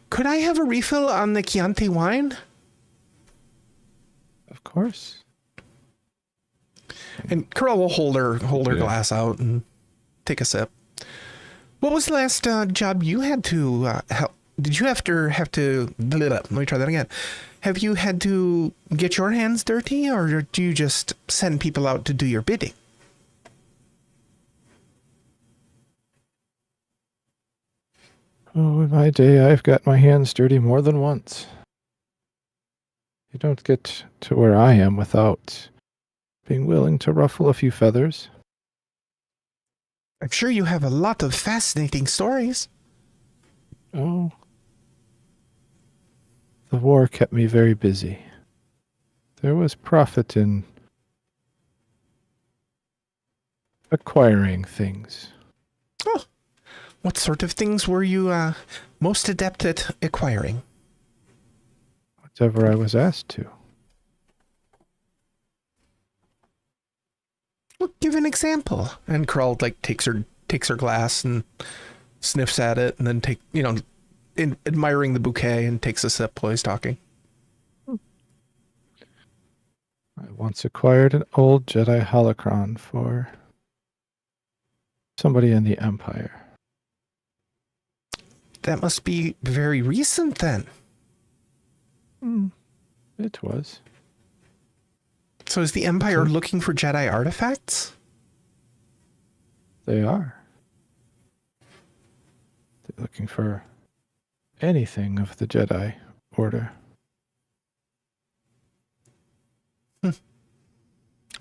Could I have a refill on the Chianti wine? Of course. And Karrell will hold her glass out and take a sip. What was the last job you had to help? Did you have to? Let me try that again. Have you had to get your hands dirty, or do you just send people out to do your bidding? Oh, in my day, I've got my hands dirty more than once. You don't get to where I am without being willing to ruffle a few feathers. I'm sure you have a lot of fascinating stories. Oh. The war kept me very busy. There was profit in acquiring things. Oh. What sort of things were you most adept at acquiring? Whatever I was asked to. Well, give an example. And Karrell takes her glass and sniffs at it, and then admiring the bouquet, and takes a sip while he's talking. I once acquired an old Jedi holocron for somebody in the Empire. That must be very recent then. It was. So is the Empire looking for Jedi artifacts? They are. They're looking for anything of the Jedi Order.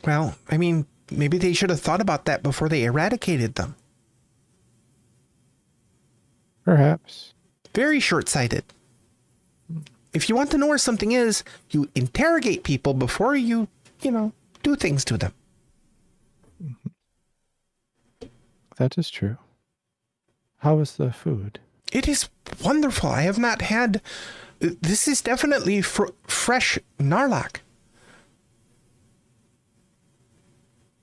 Well, I mean, maybe they should have thought about that before they eradicated them. Perhaps. Very short-sighted. If you want to know where something is, you interrogate people before you do things to them. That is true. How is the food? It is wonderful. I have not had... This is definitely fresh narlac.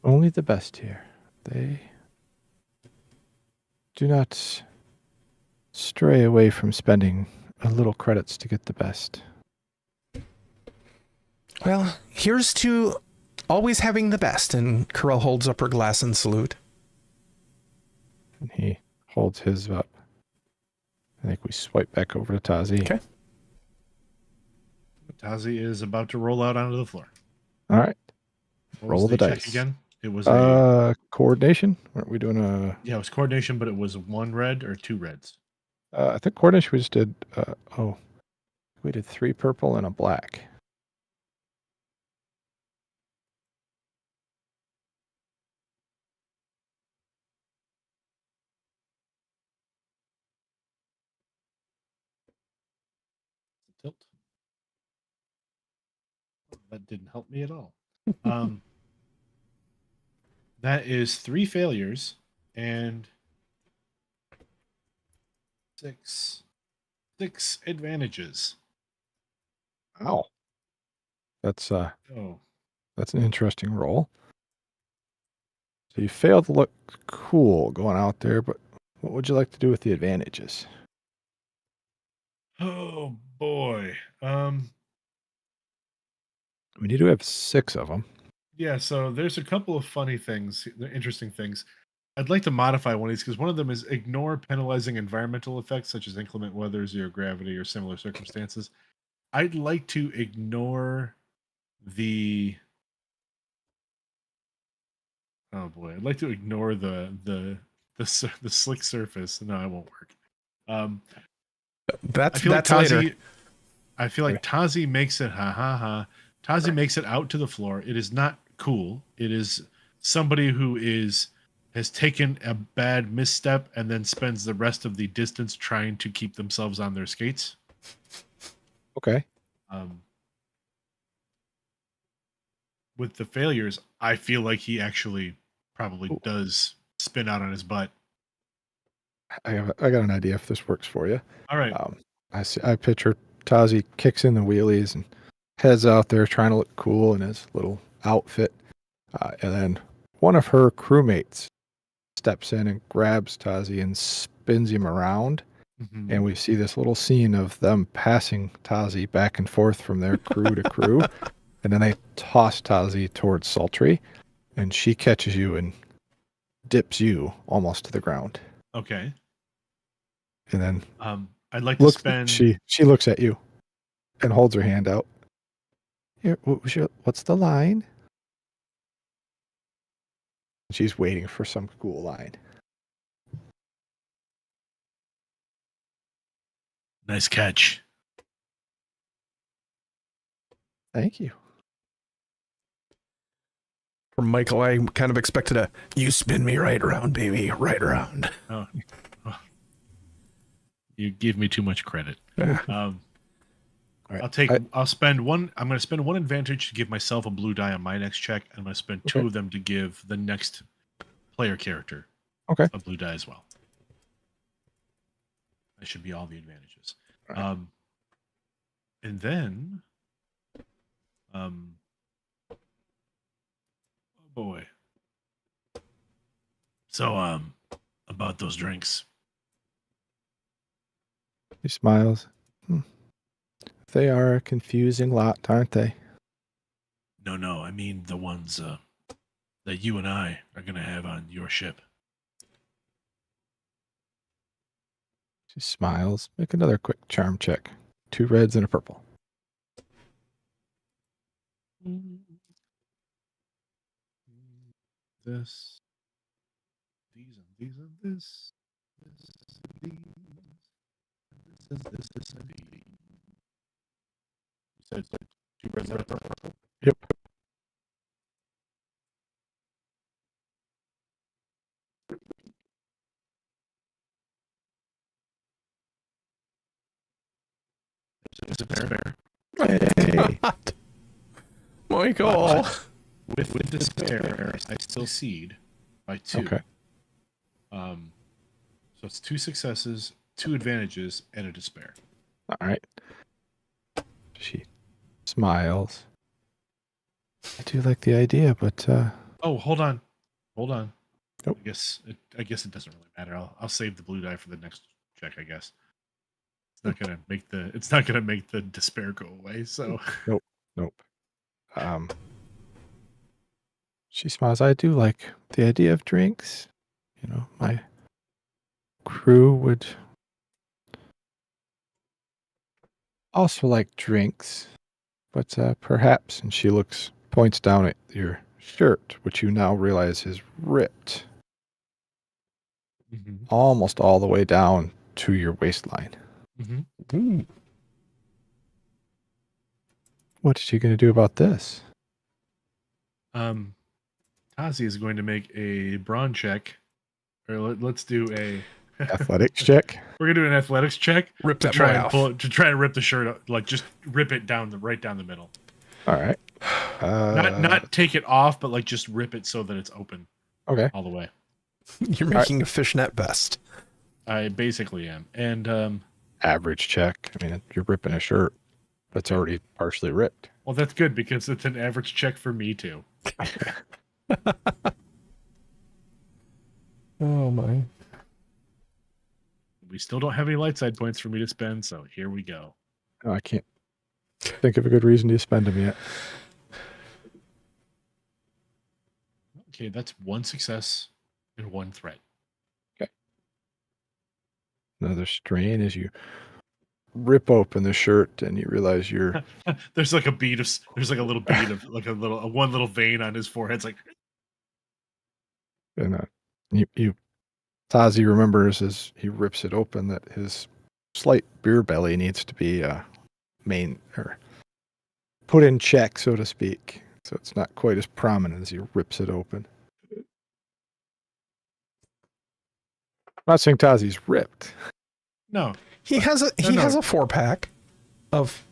Only the best here. They do not stray away from spending a little credits to get the best. Well, here's to always having the best. And Karrell holds up her glass in salute. And he holds his up. I think we swipe back over to Tazi. Okay. Tazi is about to roll out onto the floor. All right. What Roll was the check dice. again. It was coordination. Weren't we doing a? Yeah, it was coordination, but it was 1 red or 2 reds. I think coordination we just did. We did 3 purple and a black. tilt. That didn't help me at all. That is 3 failures and six advantages. Wow. That's Oh, that's an interesting roll. So you failed to look cool going out there, but what would you like to do with the advantages? oh boy. I mean, you do have 6 of them. Yeah, so there's a couple of funny things, interesting things. I'd like to modify one of these because one of them is ignore penalizing environmental effects such as inclement weather, zero gravity, or similar circumstances. I'd like to ignore the oh boy, I'd like to ignore the slick surface. No, it won't work. I feel like That's later. Tazi. I feel like Tazi makes it ha ha ha. Tazi makes it out to the floor. It is not cool. It is somebody who has taken a bad misstep and then spends the rest of the distance trying to keep themselves on their skates. Okay. With the failures, I feel like he actually probably does spin out on his butt. I got an idea if this works for you. All right. I picture Tazi kicks in the wheelies and heads out there trying to look cool in his little outfit. And then one of her crewmates steps in and grabs Tazi and spins him around. Mhm. And we see this little scene of them passing Tazi back and forth from their crew to crew. And then they toss Tazi towards Sultry, and she catches you and dips you almost to the ground. Okay. And then I'd like to spend. She looks at you and holds her hand out. Here, what's the line? She's waiting for some cool line. Nice catch. Thank you. From Michael, I kind of expected you spin me right around, baby, right around. Oh. You give me too much credit. All right. I'll spend one. I'm going to spend one advantage to give myself a blue die on my next check. I'm going to spend 2 of them to give the next player character a blue die as well. That should be all the advantages. Right. And then, oh boy. So, about those drinks. He smiles. They are a confusing lot, aren't they? No. I mean the ones that you and I are going to have on your ship. She smiles. Make another quick charm check. 2 reds and a purple. This, these, and this. This, and these. This, and these. You said 2 reds and a purple? Yep. Despair. Hey. Michael. With despair, I still seed by 2. Okay. So it's 2 successes, 2 advantages, and a despair. All right. She smiles. I do like the idea, but Oh, hold on. Nope. I guess it doesn't really matter. I'll save the blue die for the next check. I guess it's not gonna make the despair go away. So nope. She smiles. I do like the idea of drinks. You know, my crew would also like drinks, but perhaps, and she points down at your shirt, which you now realize is ripped almost all the way down to your waistline. Ooh. What is she going to do about this? Tazi is going to make a brawn check, or let's do a Athletics check. We're gonna do an athletics check Rip to that try boy and off. to try and rip the shirt up, like just rip it down right down the middle. All right. Not take it off, but like just rip it so that it's open Okay. all the way. You're making a fishnet vest. I basically am, and Average check. I mean, you're ripping a shirt that's already partially ripped. well, that's good because it's an average check for me too. Oh my. We still don't have any light side points for me to spend, so here we go. No, I can't think of a good reason to spend them yet. Okay, that's one success and one threat. Another strain as you rip open the shirt and you realize you're There's like a bead of there's like a little bead of like one little vein on his forehead. It's like and you Tazi remembers as he rips it open that his slight beer belly needs to be put in check, so to speak. So it's not quite as prominent as he rips it open. I'm not saying Tazi's ripped. no. He has a 4-pack of,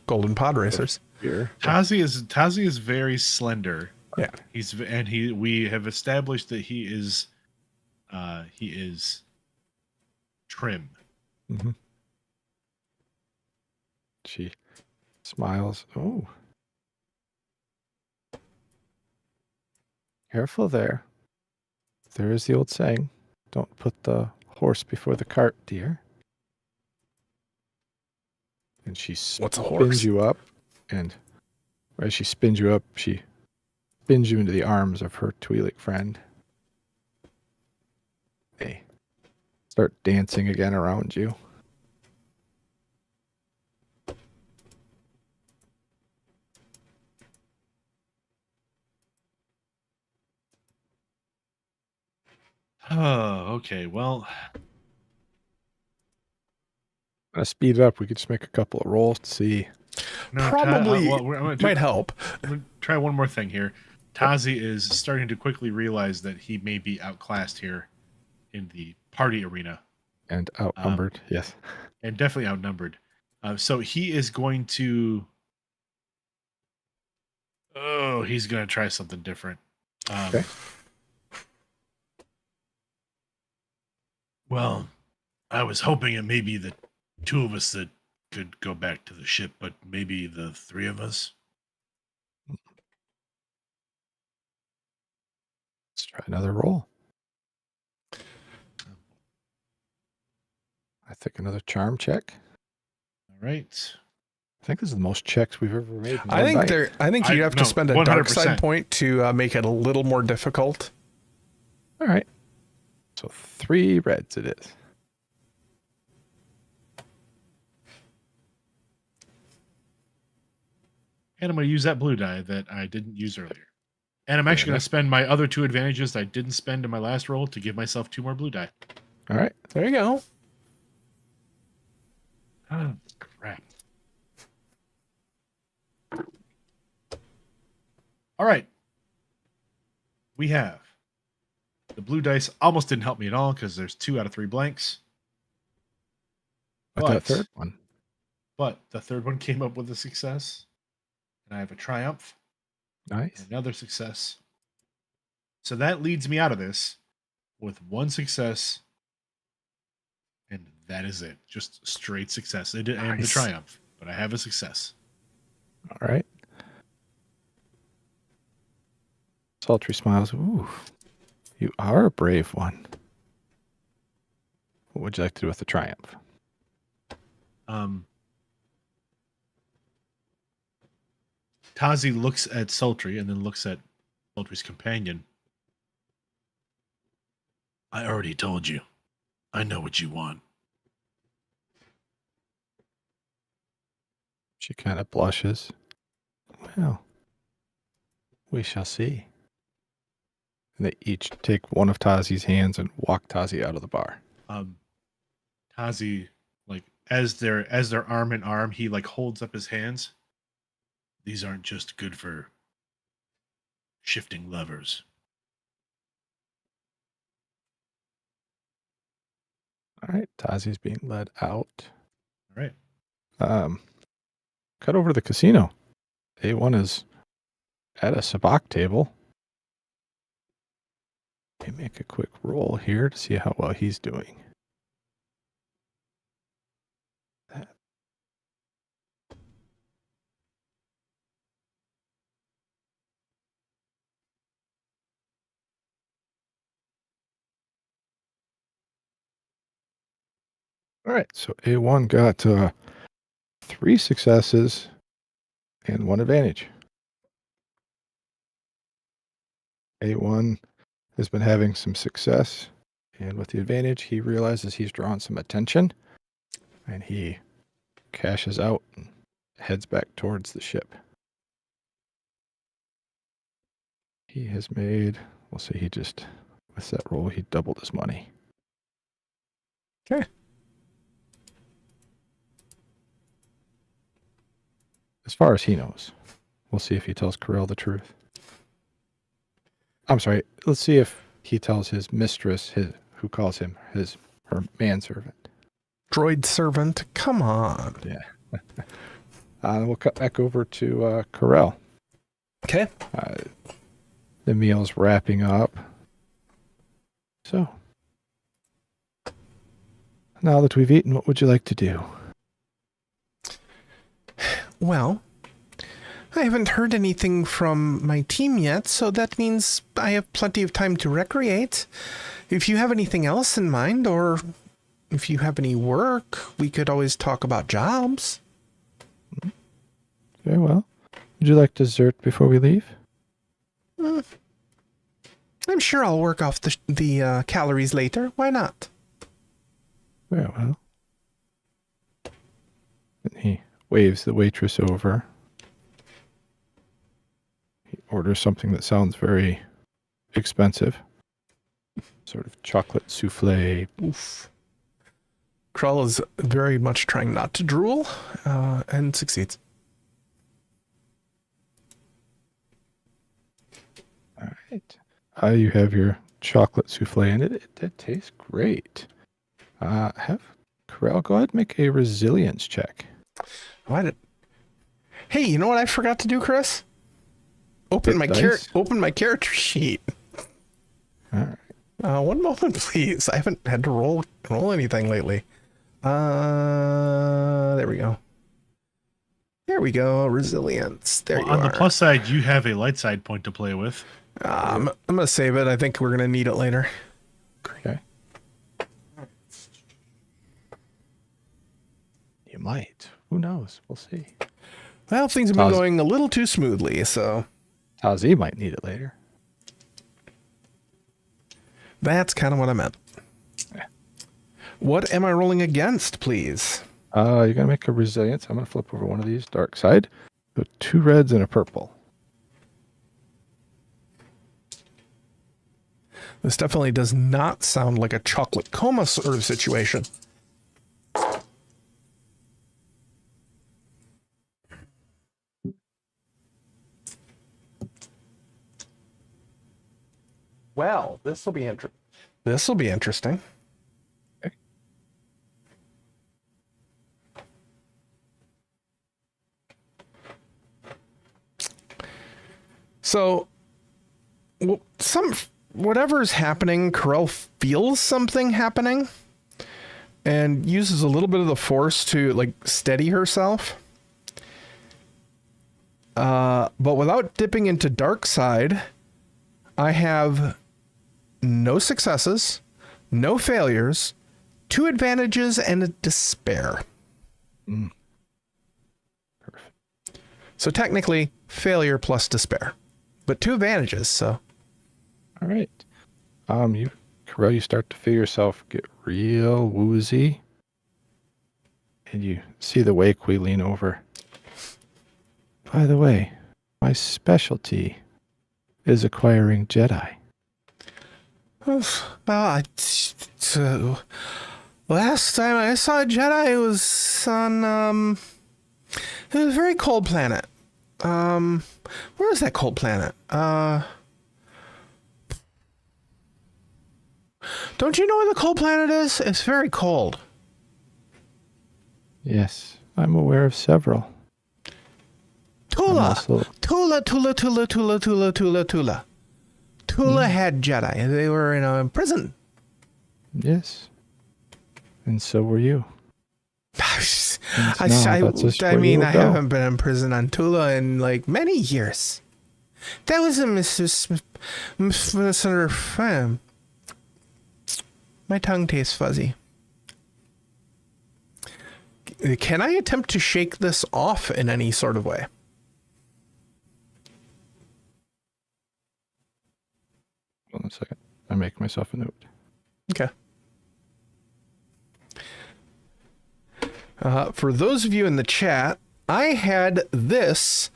golden pod racers. Beer. Tazi is very slender. Yeah. We have established that he is trim. Mm-hmm. She smiles. Oh. Careful there. There is the old saying, don't put the horse before the cart, dear. And she What's a spins horse? you up, and as she spins you up, she spins you into the arms of her Twi'lek friend. They start dancing again around you. Oh, okay. Well, Speed it up. We could just make a couple of rolls to see. no, Probably I'm might help. I'm gonna try one more thing here. Tazi is starting to quickly realize that he may be outclassed here in the party arena. And outnumbered, yes. And definitely outnumbered. So he is going to. Oh, he's going to try something different. Okay. Well, I was hoping it may be the two of us that could go back to the ship, but maybe the three of us. Let's try another roll. I think another charm check. All right. I think this is the most checks we've ever made. I think you'd have to spend a dark 100%. side point to make it a little more difficult. All right. So 3 reds it is. And I'm going to use that blue die that I didn't use earlier. And I'm actually going to spend my other 2 advantages that I didn't spend in my last roll to give myself 2 more blue die. All right. There you go. Oh, crap. All right. We have the blue dice almost didn't help me at all because there's 2 out of 3 blanks. But that third one. But the third one came up with a success. And I have a triumph. Nice. Another success. So that leads me out of this with 1 success. And that is it. Just straight success. I didn't have the triumph, but I have a success. All right. Sultry smiles. Ooh, you are a brave one. What would you like to do with the triumph? Tazi looks at Sultry and then looks at Sultry's companion. I already told you. I know what you want. She kind of blushes. Well, we shall see. And they each take one of Tazi's hands and walk Tazi out of the bar. Tazi, like as they're arm in arm, he like holds up his hands. These aren't just good for shifting levers. All right, Tazi's being led out. All right. Cut over to the casino. A1 is at a sabacc table. Let me make a quick roll here to see how well he's doing. All right, so A1 got 3 successes and 1 advantage. A1 has been having some success, and with the advantage, he realizes he's drawn some attention, and he cashes out and heads back towards the ship. He has made, we'll say he just, with that roll, he doubled his money. Okay. As far as he knows. We'll see if he tells Karrell the truth. I'm sorry, let's see if he tells his mistress, who calls him her manservant. Droid servant, come on. Yeah. We'll cut back over to Karrell. Okay. The meal's wrapping up. So, now that we've eaten, what would you like to do? Well, I haven't heard anything from my team yet, so that means I have plenty of time to recreate. If you have anything else in mind, or if you have any work, we could always talk about jobs. Very well. Would you like dessert before we leave? I'm sure I'll work off the calories later. Why not? Very well. And he waves the waitress over. He orders something that sounds very expensive. Sort of chocolate souffle. Oof. Karrell is very much trying not to drool, and succeeds. All right. You have your chocolate souffle in it. It tastes great. Have Karrell go ahead and make a resilience check. Hey, you know what I forgot to do, Chris? Open my character sheet. All right. One moment, please. I haven't had to roll anything lately. There we go. There we go. Resilience. There you are. On the plus side, you have a light side point to play with. I'm gonna save it. I think we're gonna need it later. Okay. You might. Who knows? We'll see. Well, things have been going a little too smoothly, so Tazi might need it later. that's kind of what I meant. Yeah. What am I rolling against, please? You're gonna make a resilience. I'm gonna flip over one of these dark side. So 2 reds and a purple. This definitely does not sound like a chocolate coma sort of situation. Well, this will be interesting. Okay. So, whatever's happening, Karrell feels something happening and uses a little bit of the force to like steady herself. But without dipping into dark side, I have no successes, no failures, 2 advantages, and a despair. Perfect. So technically, failure plus despair, but 2 advantages. So, All right. Karrell, you start to feel yourself get real woozy, and you see the Weequay lean over. By the way, my specialty is acquiring Jedi. Last time I saw a Jedi, it was on it was a very cold planet. Where is that cold planet? Don't you know where the cold planet is? It's very cold. Yes, I'm aware of several. Tula. Also... Tula. Tula had Jedi. They were in prison. Yes. And so were you. I haven't been in prison on Tula in like many years. That was a misunderstanding. My tongue tastes fuzzy. Can I attempt to shake this off in any sort of way? Hold on a second. I make myself a note. Okay. For those of you in the chat, I had this.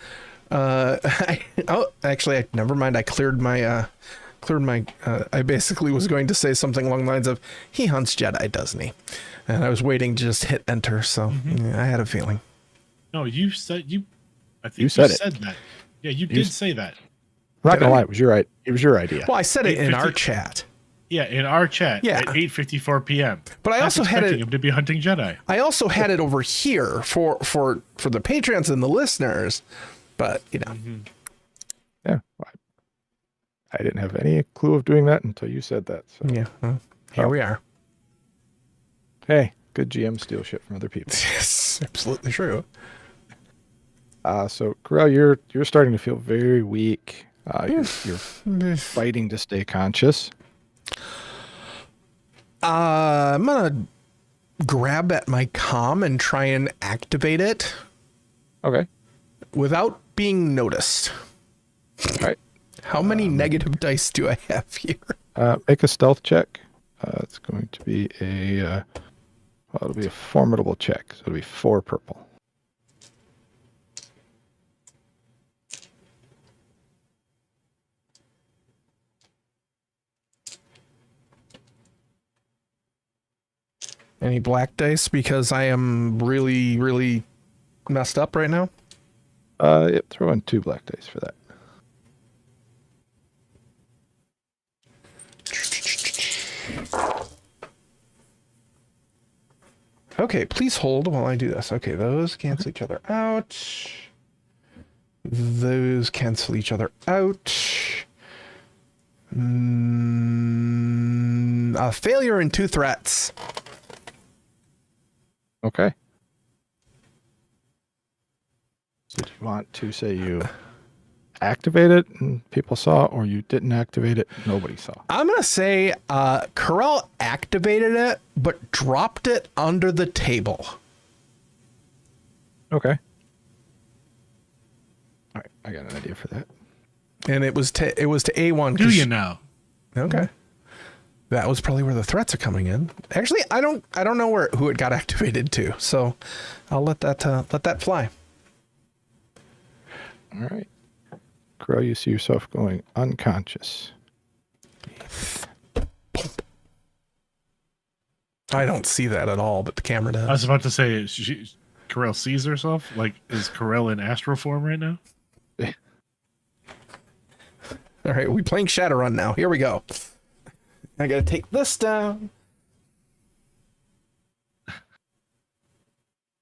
Actually, never mind. I cleared my. I basically was going to say something along the lines of, "He hunts Jedi, doesn't he?" And I was waiting to just hit enter. So yeah, I had a feeling. No, you said you. I think you said that. Yeah, you did say that. I'm not gonna lie. It was your idea. Well, I said it in our chat. Yeah, in our chat at 8:54 p.m. But I also had him to be hunting Jedi. I also had it over here for the patrons and the listeners, but you know. Yeah, I didn't have any clue of doing that until you said that. So. Yeah, well, here we are. Hey, good GM steal shit from other people. Yes, absolutely true. So Karrell, you're starting to feel very weak. You're fighting to stay conscious. I'm gonna grab at my comm and try and activate it. Okay. Without being noticed. All right. How many negative dice do I have here? Make a stealth check. It's going to be it'll be a formidable check. So it'll be 4 purple. Any black dice because I am really, really messed up right now? Yep, throw in 2 black dice for that. Okay, please hold while I do this. Okay, those cancel each other out. Those cancel each other out. A failure and 2 threats. Okay. So do you want to say you activated and people saw, or you didn't activate it, nobody saw? I'm going to say Karrell activated it, but dropped it under the table. Okay. All right, I got an idea for that. And it was to A1. Do you now? Okay. That was probably where the threats are coming in. Actually, I don't know who it got activated to, so I'll let that fly. All right. Karrell, you see yourself going unconscious. I don't see that at all, but the camera does. I was about to say, Karrell sees herself. Like, is Karrell in astral form right now? All right, we playing Shadowrun now. Here we go. I gotta take this down.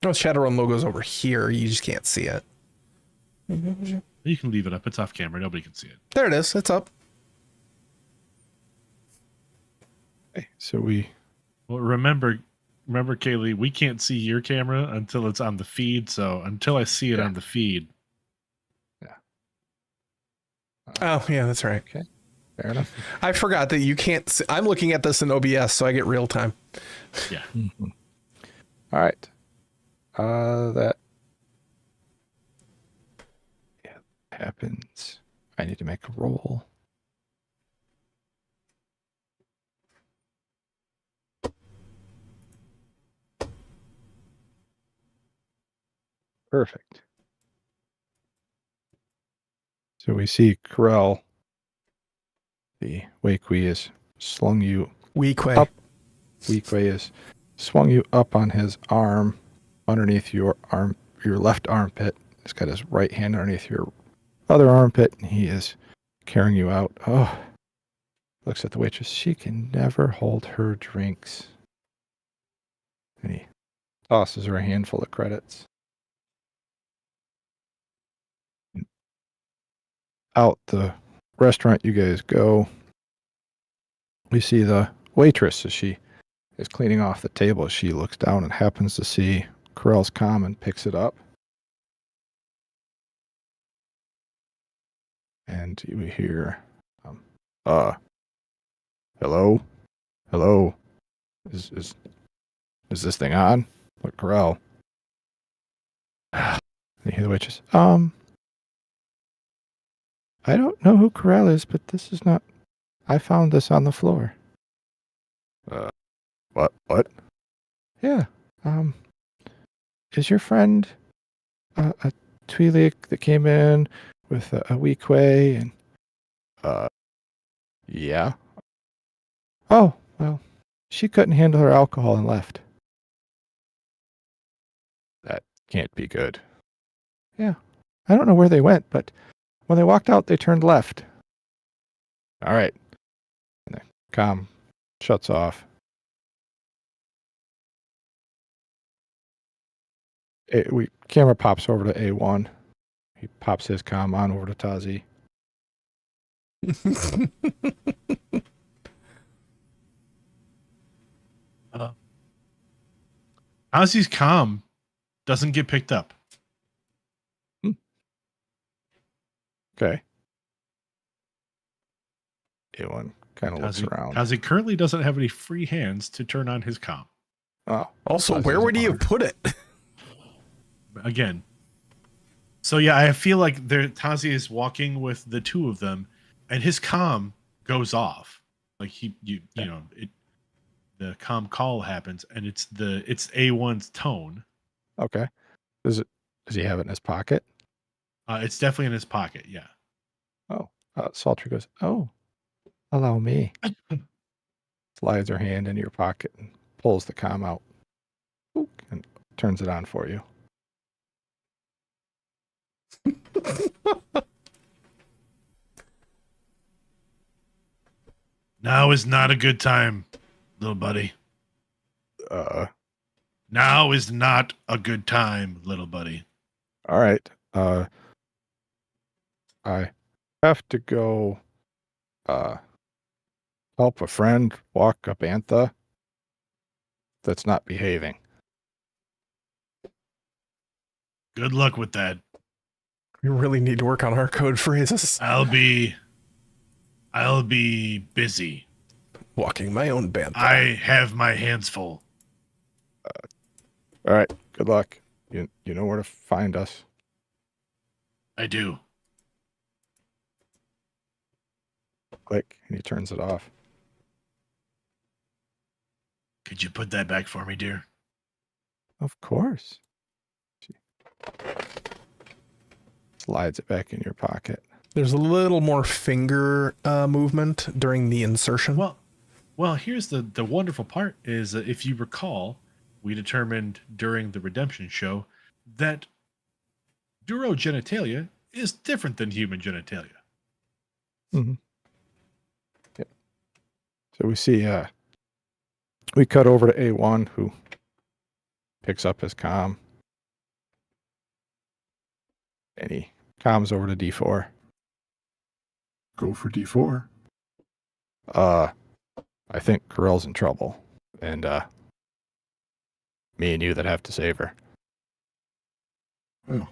No, Shadowrun logo's over here. You just can't see it. You can leave it up. It's off camera. Nobody can see it. There it is. It's up. Okay, so Well, remember, Kaylee, we can't see your camera until it's on the feed. So until I see it on the feed. Yeah. Oh, yeah, that's right. Okay. Fair enough. I forgot that you can't see. I'm looking at this in OBS, so I get real time. Yeah. Mm-hmm. All right. That happens. I need to make a roll. Perfect. So we see Karrell, the Weequay, is slung you Weequay. up. Weequay is swung you up on his arm, underneath your arm, your left armpit. He's got his right hand underneath your other armpit, and he is carrying you out. Oh, looks at the waitress. She can never hold her drinks. And he tosses her a handful of credits. Out the restaurant you guys go. We see the waitress as she is cleaning off the table. She looks down and happens to see Karrell's comm and picks it up. And we hear, hello? Hello? Is this thing on? What, Karrell? You hear the waitress, I don't know who Karrell is, but this is not, I found this on the floor. What? Yeah, is your friend a Twi'lek that came in with a Weequay and, yeah. Oh, well, she couldn't handle her alcohol and left. That can't be good. Yeah. I don't know where they went, but when they walked out, they turned left. All right. And the comm shuts off. Camera pops over to A1. He pops his comm on over to Tazi. Ozzy's comm doesn't get picked up. Okay. A1 kind of looks around. Ozzy currently doesn't have any free hands to turn on his comm. Oh. Also, where would he have put it? Again. So yeah, I feel like Tazi is walking with the two of them, and his comm goes off. Like you know, the comm call happens, and it's A1's tone. Okay. Does he have it in his pocket? It's definitely in his pocket. Yeah. Oh. Sultry goes, oh, allow me. Slides her hand into your pocket and pulls the comm out. And turns it on for you. Now is not a good time, little buddy. Now is not a good time, little buddy. All right. I have to go help a friend walk a bantha that's not behaving. Good luck with that. We really need to work on our code phrases. I'll be busy. Walking my own bantha. I have my hands full. All right. Good luck. You know where to find us. I do. Click, and he turns it off. Could you put that back for me, dear? Of course. She slides it back in your pocket. There's a little more finger movement during the insertion. Well, here's the wonderful part is that if you recall, we determined during the redemption show that Duro genitalia is different than human genitalia. Mm-hmm. Yep. So we see, we cut over to A1, who picks up his comm. And he comms over to D4. Go for D4. I think Karrell's in trouble. And, me and you that have to save her. Well,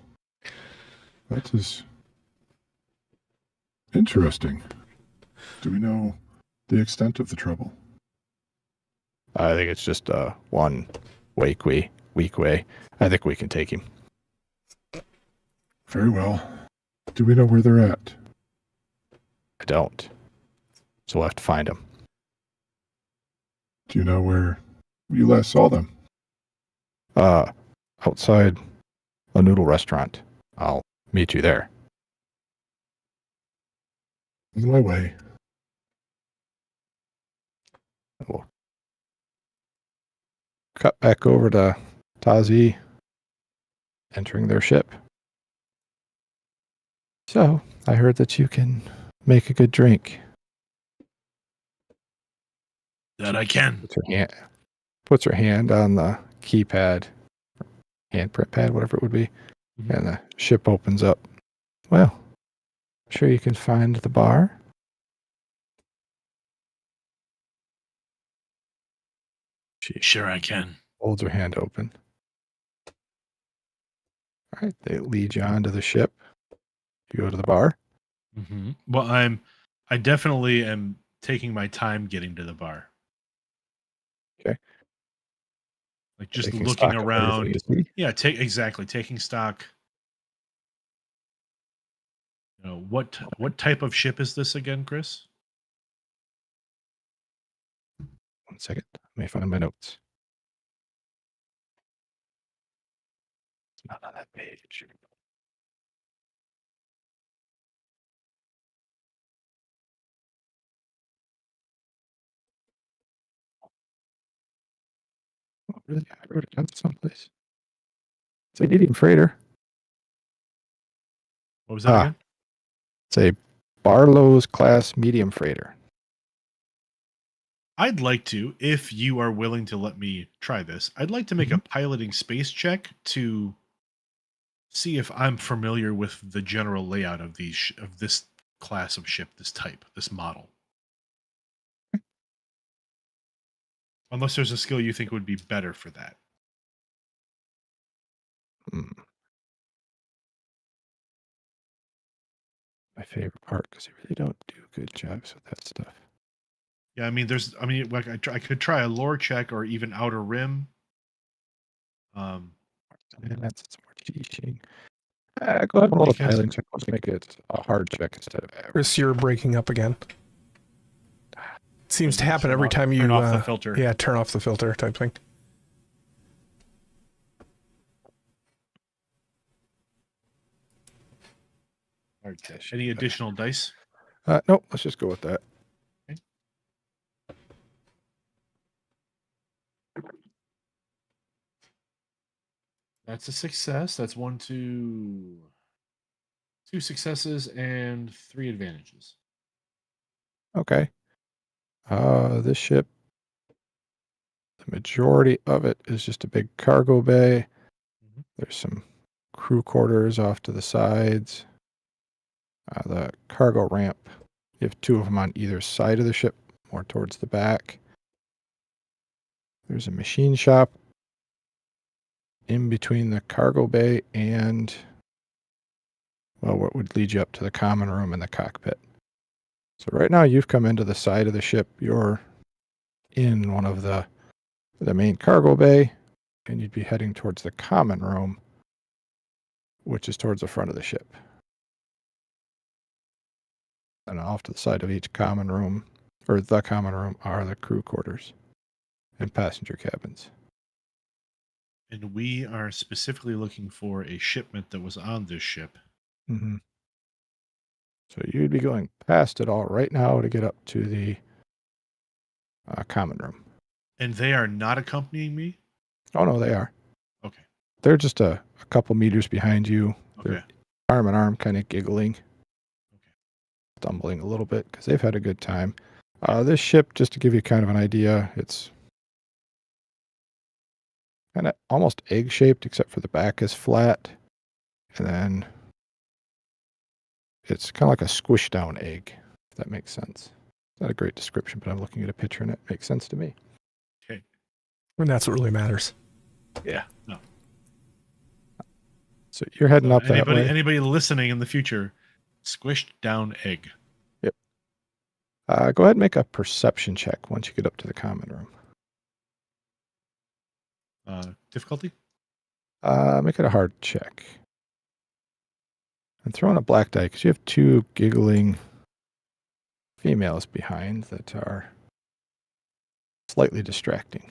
that is interesting. Do we know the extent of the trouble? I think it's just one Weequay. I think we can take him. Very well. Do we know where they're at? I don't. So we'll have to find him. Do you know where you last saw them? Outside a noodle restaurant. I'll meet you there. On my way. We'll cut back over to Tazi entering their ship. So, I heard that you can make a good drink. That I can. Puts her hand on the keypad, handprint pad, whatever it would be, and the ship opens up. Well, I'm sure you can find the bar. She Sure I can. holds her hand open. All right, they lead you onto the ship. You go to the bar. Well, I definitely am taking my time getting to the bar. Okay. Like just Taking looking stock of everything around. you see. Yeah, taking stock. You know, what type of ship is this again, Chris? 1 second. Let me find my notes. It's not on that page. Oh, really? I wrote it down someplace. It's a medium freighter. What was that again? It's a Barlow's class medium freighter. I'd like to, if you are willing to let me try this, I'd like to make a piloting space check to see if I'm familiar with the general layout of of this class of ship, this type, this model. Unless there's a skill you think would be better for that. My favorite part, because they really don't do good jobs with that stuff. Yeah, like I could try a lore check or even outer rim. And that's some more teaching. Go ahead and roll a piloting check. Let's make it a hard check instead of average. Chris, you're breaking up again. It seems to happen every time you turn off the filter. Yeah, turn off the filter type thing. Okay. Any additional dice? Nope, let's just go with that. Okay. That's a success. That's two successes and 3 advantages. Okay. This ship, the majority of it is just a big cargo bay. There's some crew quarters off to the sides. The cargo ramp, you have 2 of them on either side of the ship, more towards the back. There's a machine shop in between the cargo bay and, well, what would lead you up to the common room and the cockpit. So right now you've come into the side of the ship. You're in one of the main cargo bay, and you'd be heading towards the common room, which is towards the front of the ship. And off to the side of each common room, or the common room, are the crew quarters and passenger cabins. And we are specifically looking for a shipment that was on this ship. Mm-hmm. So you'd be going past it all right now to get up to the common room. And they are not accompanying me? Oh, no, they are. Okay. They're just a couple meters behind you. Okay. They're arm in arm, kind of giggling. Stumbling a little bit because they've had a good time. This ship, just to give you kind of an idea, it's kind of almost egg-shaped, except for the back is flat. And then it's kind of like a squish-down egg, if that makes sense. It's not a great description, but I'm looking at a picture and it makes sense to me. Okay. And that's what really matters. Yeah. No. So you're heading up that way. Anybody listening in the future, squished down egg. Yep. Go ahead and make a perception check once you get up to the common room. Difficulty? Make it a hard check. And throw in a black die because you have 2 giggling females behind that are slightly distracting.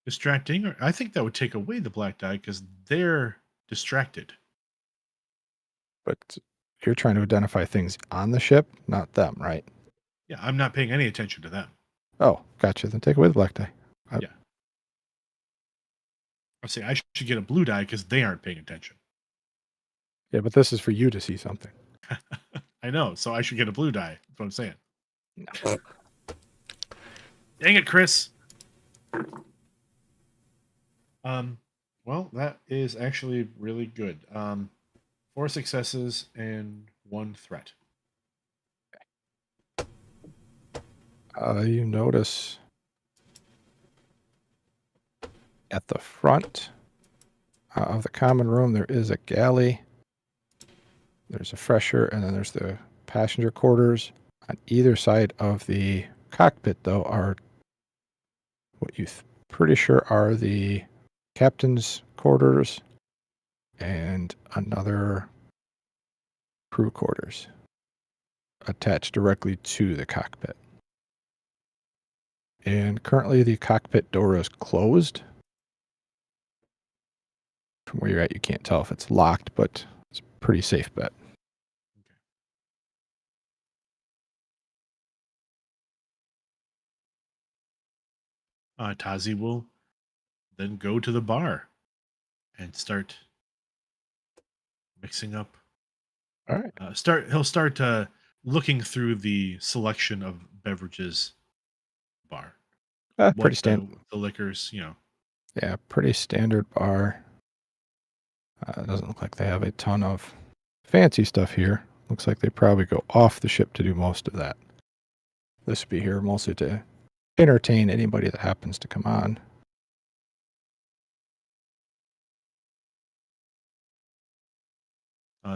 Distracting? I think that would take away the black die because they're distracted. But you're trying to identify things on the ship, not them, right? Yeah, I'm not paying any attention to them. Oh, gotcha. Then take away the black die. Yeah. I say I should get a blue die because they aren't paying attention. Yeah, but this is for you to see something. I know, so I should get a blue die. That's what I'm saying. Dang it, Chris. Well, that is actually really good. 4 successes and 1 threat. You notice at the front of the common room there is a galley. There's a fresher, and then there's the passenger quarters. On either side of the cockpit, though, are what you pretty sure are the captain's quarters and another crew quarters attached directly to the cockpit. And currently the cockpit door is closed. From where you're at, you can't tell if it's locked, but it's a pretty safe bet. Tazi will then go to the bar and start mixing up. All right. He'll start looking through the selection of beverages bar. Pretty standard. The liquors, Yeah, pretty standard bar. It doesn't look like they have a ton of fancy stuff here. Looks like they probably go off the ship to do most of that. This would be here mostly to entertain anybody that happens to come on.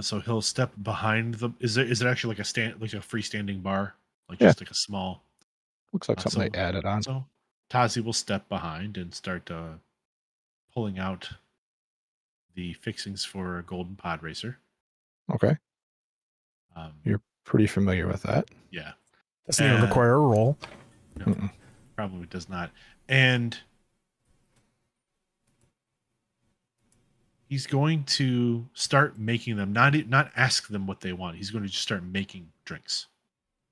So he'll step behind the. Is it actually like a freestanding bar, like Yeah. just like a small? Looks like something they added on. So Tazi will step behind and start pulling out the fixings for a golden pod racer. Okay. You're pretty familiar with that. Yeah. Doesn't even require a roll. No, probably does not. And he's going to start making them, not ask them what they want. He's going to just start making drinks.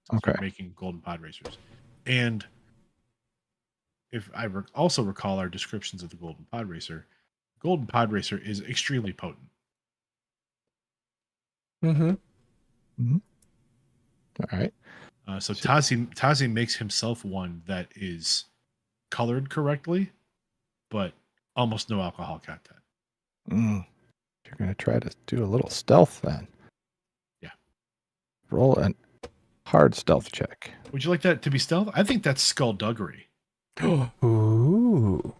Start making golden pod racers. And if I also recall our descriptions of the golden pod racer is extremely potent. Mm-hmm. All right. So Tazi makes himself one that is colored correctly, but almost no alcohol content. You're going to try to do a little stealth then. Yeah. Roll a hard stealth check. Would you like that to be stealth? I think that's skullduggery. Ooh.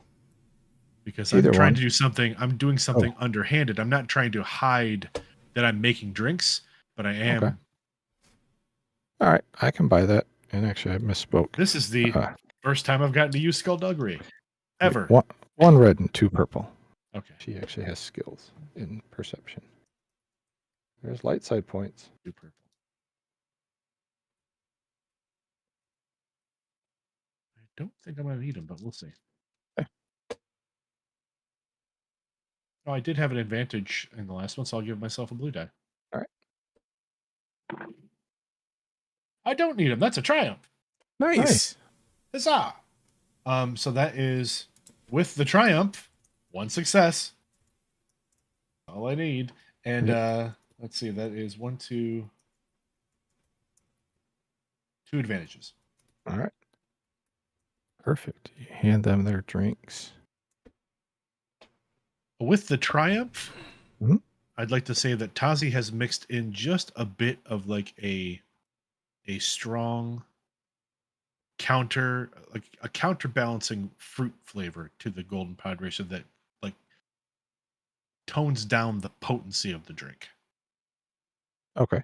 Because I'm trying to do something. I'm doing something underhanded. I'm not trying to hide that I'm making drinks, but I am. Okay. All right. I can buy that. And actually, I misspoke. This is the first time I've gotten to use skullduggery. Ever. One red and 2 purple. Okay. She actually has skills in perception. There's light side points. 2 purple. I don't think I'm going to need them, but we'll see. Okay. Oh, I did have an advantage in the last one, so I'll give myself a blue die. All right. I don't need them. That's a triumph. Nice. Huzzah. So that is, with the triumph, 1 success. All I need. And let's see, that is 1, 2 advantages. All right. Perfect. You hand them their drinks. With the triumph, I'd like to say that Tazi has mixed in just a bit of like a strong counterbalancing fruit flavor to the golden pod racer that like tones down the potency of the drink. Okay.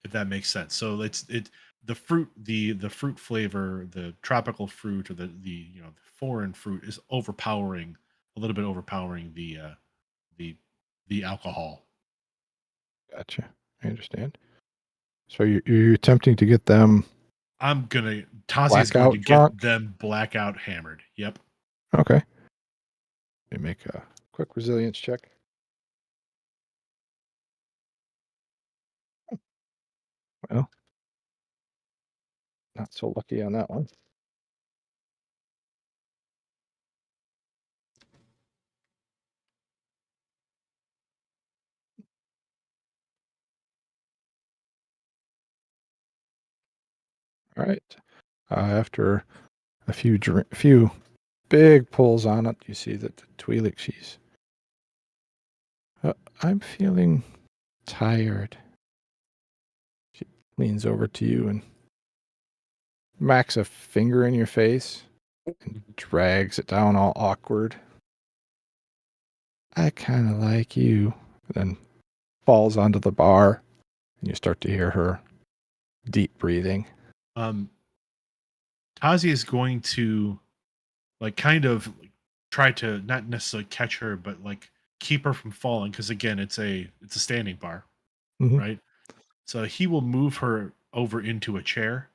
If that makes sense. So the fruit flavor, the tropical fruit, or the foreign fruit is overpowering the alcohol. Gotcha. I understand. So you're attempting to get them. Tazi is going to get them blackout hammered. Yep. Okay. Let me make a quick resilience check. Well, not so lucky on that one. All right. After a few big pulls on it. You see that the Twi'lek, she's. I'm feeling tired. She leans over to you and smacks a finger in your face and drags it down all awkward. I kind of like you. Then falls onto the bar, and you start to hear her deep breathing. Tazi is going to kind of try to not necessarily catch her, but keep her from falling, because again, it's a standing bar, right? So he will move her over into a chair,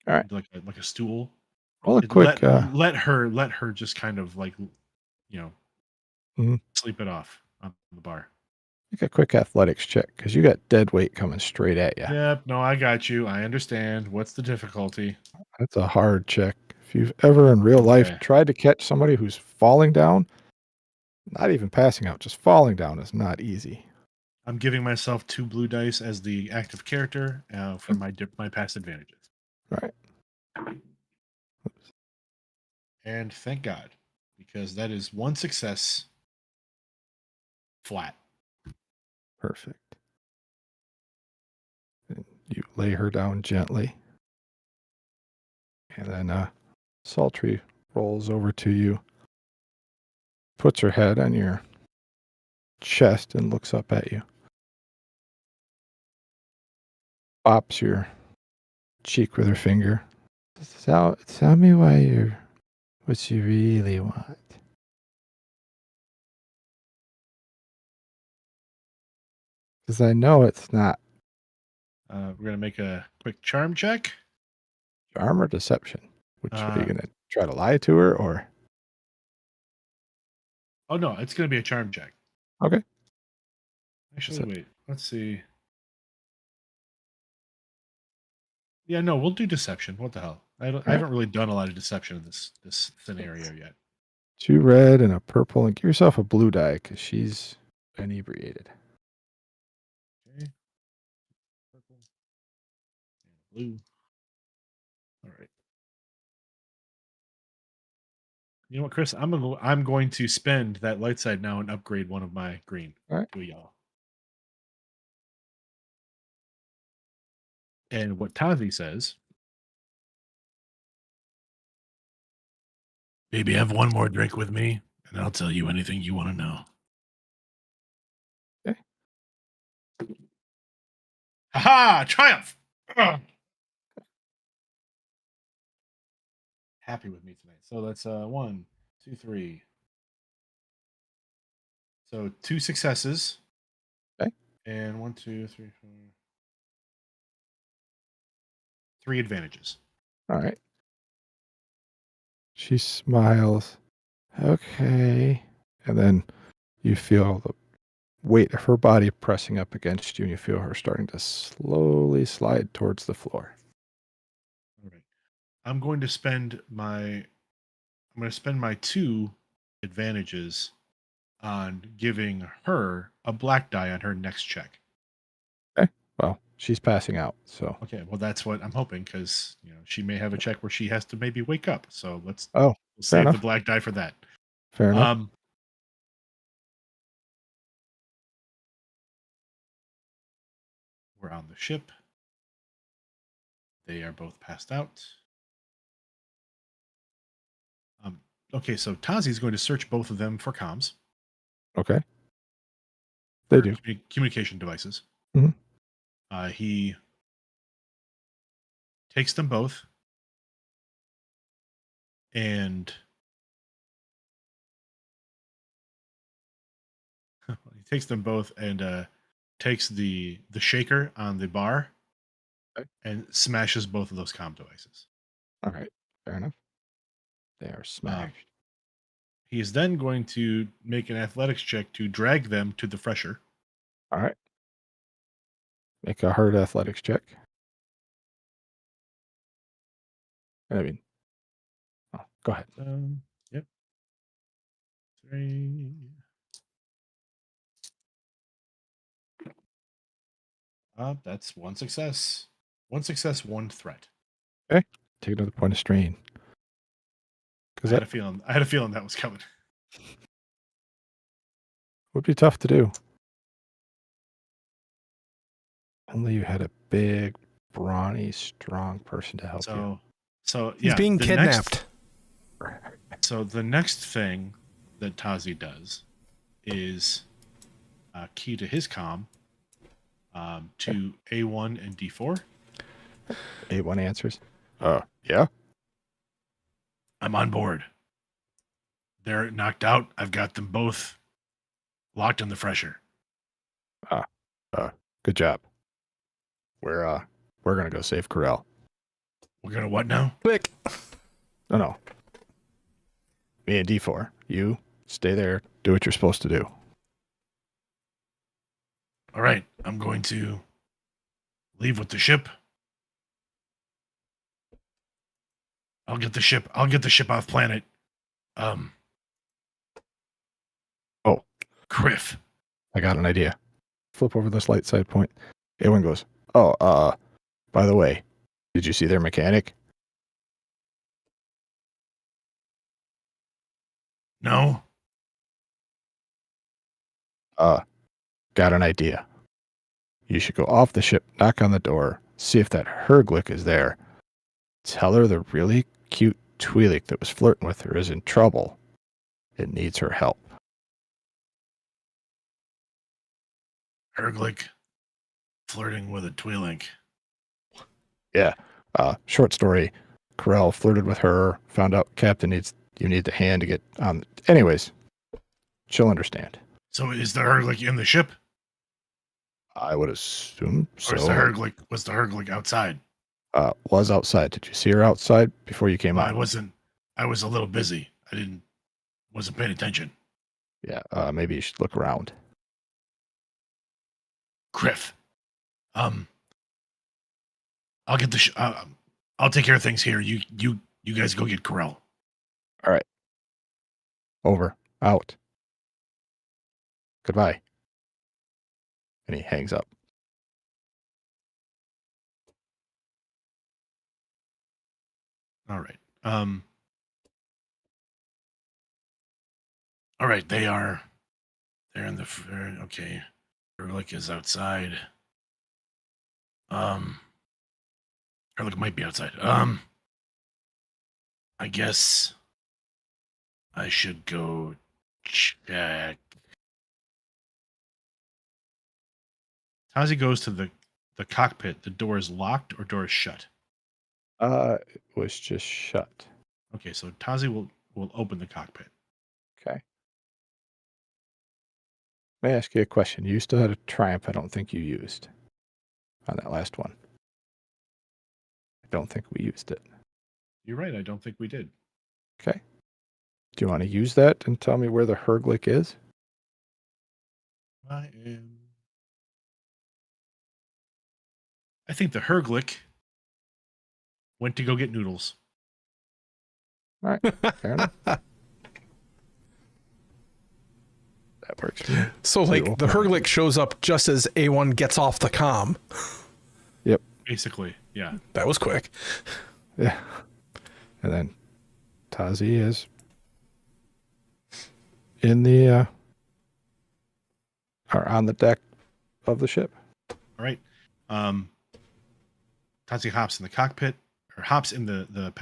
All right. like a stool. Roll a quick. Let her just kind of Mhm. sleep it off on the bar. Make a quick athletics check because you got dead weight coming straight at you. Yep, no, I got you. I understand. What's the difficulty? That's a hard check. If you've ever in real life tried to catch somebody who's falling down, not even passing out, just falling down is not easy. I'm giving myself 2 blue dice as the active character for my past advantages. Right. And thank God, because that is 1 success flat. Perfect. And you lay her down gently. And then Sultry rolls over to you, puts her head on your chest and looks up at you. Pops your cheek with her finger. Tell me what you really want. Because I know it's not We're going to make a quick charm check. charm or deception. Which are you going to try to lie to her or? Oh, no, it's going to be a charm check. Okay. Actually, wait. Let's see. Yeah, no, we'll do deception. What the hell? I haven't really done a lot of deception in this scenario yet. 2 red and a purple, and give yourself a blue die because she's inebriated. Okay. Purple and blue. All right. You know what, Chris? I'm going to spend that light side now and upgrade one of my green to a yellow. And what Tazi says, maybe have one more drink with me, and I'll tell you anything you want to know. Okay. Ha! Triumph! Ugh. Happy with me tonight. So that's 1, 2, 3. So 2 successes. Okay. And 1, 2, 3, 4. 3 advantages. All right. She smiles. Okay. And then you feel the weight of her body pressing up against you, and you feel her starting to slowly slide towards the floor. All right. I'm going to spend my 2 advantages on giving her a black die on her next check. Okay. Well, she's passing out, so. Okay, well that's what I'm hoping, because she may have a check where she has to maybe wake up. So we'll save enough. the black die for that. Fair enough. We're on the ship. They are both passed out. Okay, so Tazi's going to search both of them for comms. Okay. They do. Communication devices. Mhm. He takes them both and takes the shaker on the bar and smashes both of those comm devices. All right. Fair enough. They are smashed. He is then going to make an athletics check to drag them to the fresher. All right. Make a hard athletics check. I mean, go ahead. Yep. 3. That's 1 success. 1 success, 1 threat. Okay. Take another point of strain. Because I that had a feeling that was coming. would be tough to do. Only you had a big, brawny, strong person to help you. So He's being kidnapped. So the next thing that Tazi does is key to his comm to A1 and D4. A1 answers. Yeah. I'm on board. They're knocked out. I've got them both locked in the fresher. Good job. We're gonna go save Karrell. We're gonna what now? Click. No. Me and D4. You stay there. Do what you're supposed to do. All right, I'm going to leave with the ship. I'll get the ship off planet. Oh. Criff. I got an idea. Flip over this light side point. A1 goes, by the way, did you see their mechanic? No. Got an idea. You should go off the ship, knock on the door, see if that Herglick is there. Tell her the really cute Twi'lek that was flirting with her is in trouble. It needs her help. Herglick flirting with a Twi'lek. Yeah. Short story. Karrell flirted with her, found out Captain you need the hand to get on. Anyways, she'll understand. So is the Herglick in the ship? I would assume so. Or was the Herglick outside? Was outside. Did you see her outside before you came out? I was a little busy. Wasn't paying attention. Yeah, maybe you should look around. Criff. I'll get I'll take care of things here. You guys go get Karrell. All right. Over. Out. Goodbye. And he hangs up. All right. All right. They're in the okay. Herglick is outside. Herglick might be outside. I guess I should go check. Tazi goes to the cockpit. The door is locked or door is shut? It was just shut. Okay, so Tazi will open the cockpit. Okay. May I ask you a question? You still had a triumph I don't think you used on that last one. I don't think we used it. You're right. I don't think we did. Okay. Do you want to use that and tell me where the Herglick is? I think the Herglick went to go get noodles. All right. Fair enough. That works. So, like, the Herglick shows up just as A1 gets off the comm. Yep. Basically, yeah. That was quick. Yeah. And then Tazi is in the or on the deck of the ship. All right. Tazi hops in the cockpit, or hops in the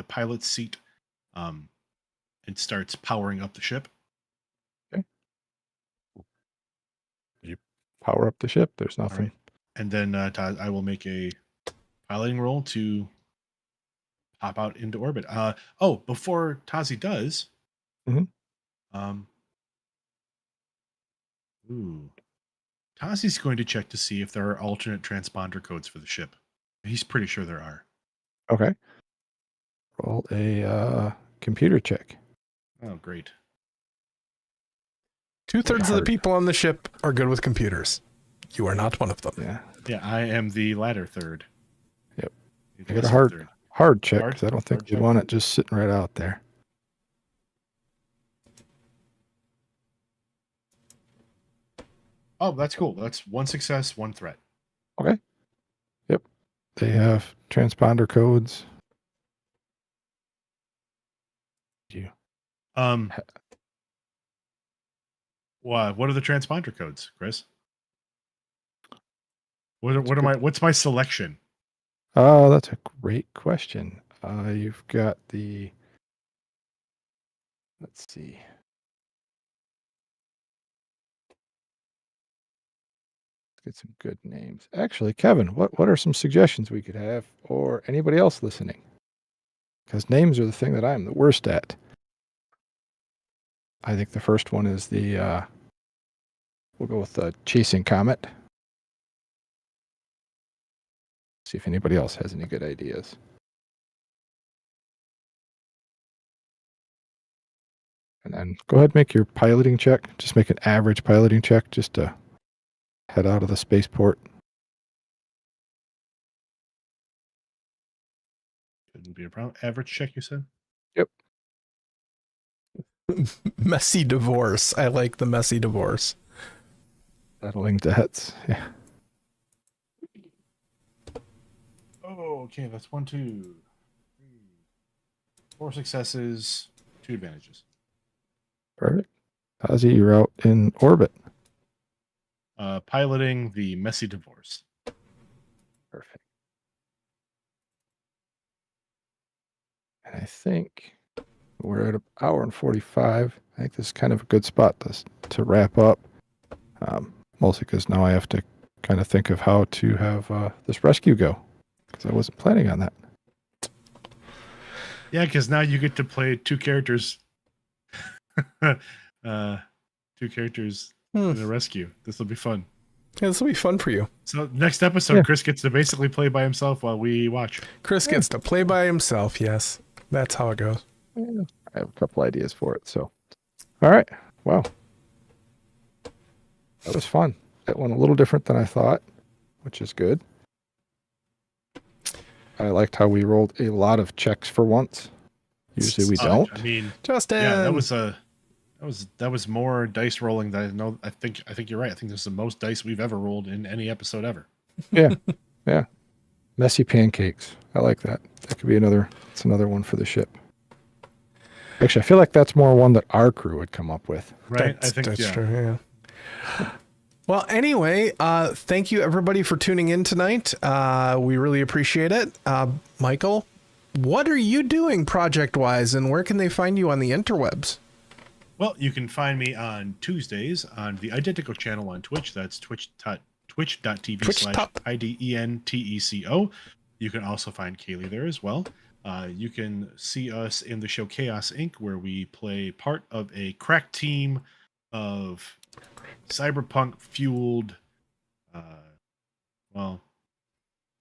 pilot's seat, and starts powering up the ship. Okay. You power up the ship. There's nothing. Right. And then I will make a piloting roll to pop out into orbit. Before Tazi does, Tazi's going to check to see if there are alternate transponder codes for the ship. He's pretty sure there are. Okay. Roll a computer check. Oh, great. 2/3 of the people on the ship are good with computers. You are not one of them. Yeah. Yeah, I am the latter third. Yep. I got a hard check because I don't think you'd want it just sitting right out there. Oh, that's cool. That's one success, one threat. Okay. Yep. They have transponder codes. you. What are the transponder codes, Chris? What's my selection? Oh, that's a great question. You've got the. Let's see. Let's get some good names. Actually, Kevin, what are some suggestions we could have, or anybody else listening? Because names are the thing that I'm the worst at. I think the first one is the. We'll go with the Chasing Comet. See if anybody else has any good ideas. And then go ahead and make your piloting check. Just make an average piloting check just to head out of the spaceport. Shouldn't be a problem. Average check, you said? Yep. Messy divorce. I like the messy divorce. Settling debts. Yeah. Oh, okay. That's 1, 2, 3, 4 successes, 2 advantages. Perfect. Tazi, you're out in orbit. Piloting the messy divorce. Perfect. And I think we're at an hour and 45. I think this is kind of a good spot to wrap up. Mostly because now I have to kind of think of how to have this rescue go. Because I wasn't planning on that. Yeah, because now you get to play 2 characters. 2 characters in a rescue. This will be fun. Yeah, this will be fun for you. So next episode, Chris gets to basically play by himself while we watch. Chris gets to play by himself. Yes, that's how it goes. Yeah, I have a couple ideas for it. So, all right. Wow. That was fun. That went a little different than I thought, which is good. I liked how we rolled a lot of checks for once. Usually we don't. I mean, Justin. Yeah, that was more dice rolling than I know. I think you're right. I think this is the most dice we've ever rolled in any episode ever. Yeah. Yeah. Messy pancakes. I like that. That could be another one for the ship. Actually, I feel like that's more one that our crew would come up with. Right? That's true. Yeah. Well, anyway, thank you everybody for tuning in tonight. We really appreciate it. Michael, what are you doing project-wise, and where can they find you on the interwebs? Well, you can find me on Tuesdays on the Identical channel on Twitch. That's twitch.tv/IDENTECO. You can also find Kaylee there as well. You can see us in the show Chaos Inc., where we play part of a crack team of cyberpunk-fueled,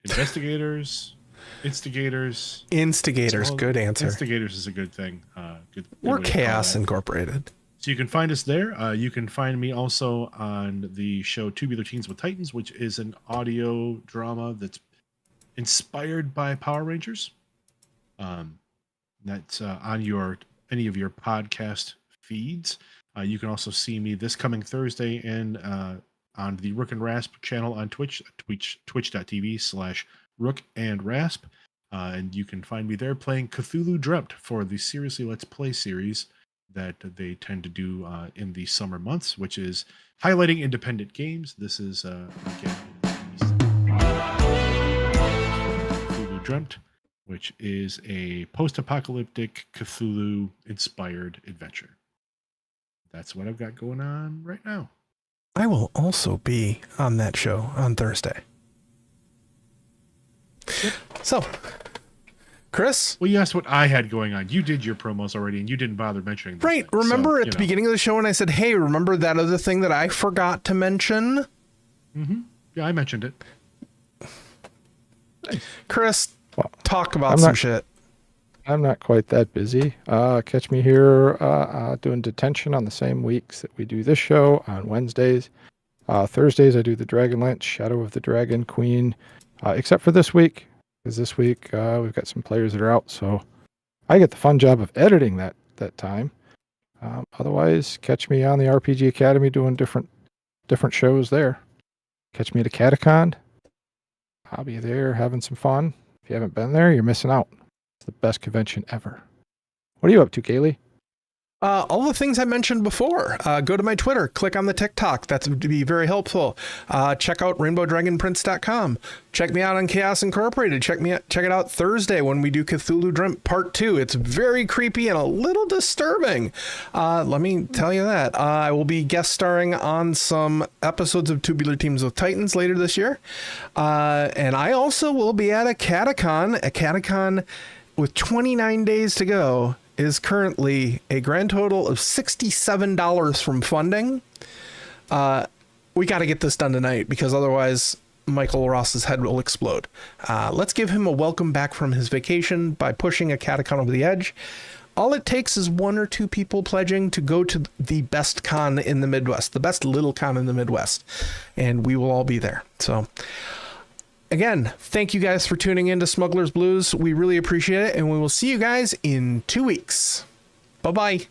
investigators, instigators. Good answer. Instigators is a good thing. Good We're way to call Chaos that. Incorporated. So you can find us there. You can find me also on the show Tubular Teens with Titans, which is an audio drama that's inspired by Power Rangers. That's on any of your podcast feeds. You can also see me this coming Thursday and on the Rook and Rasp channel on Twitch, twitch.tv/Rook and Rasp. And you can find me there playing Cthulhu Dreamt for the Seriously Let's Play series that they tend to do in the summer months, which is highlighting independent games. This is again Cthulhu Dreamt, which is a post-apocalyptic Cthulhu-inspired adventure. That's what I've got going on right now. I will also be on that show on Thursday. Yep. So, Chris? Well, you asked what I had going on. You did your promos already, and you didn't bother mentioning those Right. things. Remember So, at the beginning of the show when I said, hey, remember that other thing that I forgot to mention? Mm-hmm. Yeah, I mentioned it. Chris, Well, talk about some shit. I'm not quite that busy. Catch me here doing detention on the same weeks that we do this show on Wednesdays. Thursdays, I do the Dragonlance, Shadow of the Dragon Queen, except for this week, because this week we've got some players that are out, so I get the fun job of editing that time. Otherwise, catch me on the RPG Academy doing different shows there. Catch me at a Catacon. I'll be there having some fun. If you haven't been there, you're missing out. It's the best convention ever. What are you up to, Kaylee? All the things I mentioned before. Go to my Twitter, click on the TikTok. That would be very helpful. Check out rainbowdragonprince.com. Check me out on Chaos Incorporated. Check it out Thursday when we do Cthulhu Dreamt Part 2. It's very creepy and a little disturbing. Let me tell you that. I will be guest starring on some episodes of Tubular Teams with Titans later this year. And I also will be at a Catacon with 29 days to go. Is currently a grand total of $67 from funding. We got to get this done tonight because otherwise Michael Ross's head will explode. Let's give him a welcome back from his vacation by pushing a Catacon over the edge. All it takes is 1 or 2 people pledging to go to the best con in the Midwest, the best little con in the Midwest, and we will all be there. So again, thank you guys for tuning in to Smuggler's Blues. We really appreciate it, and we will see you guys in 2 weeks. Bye-bye.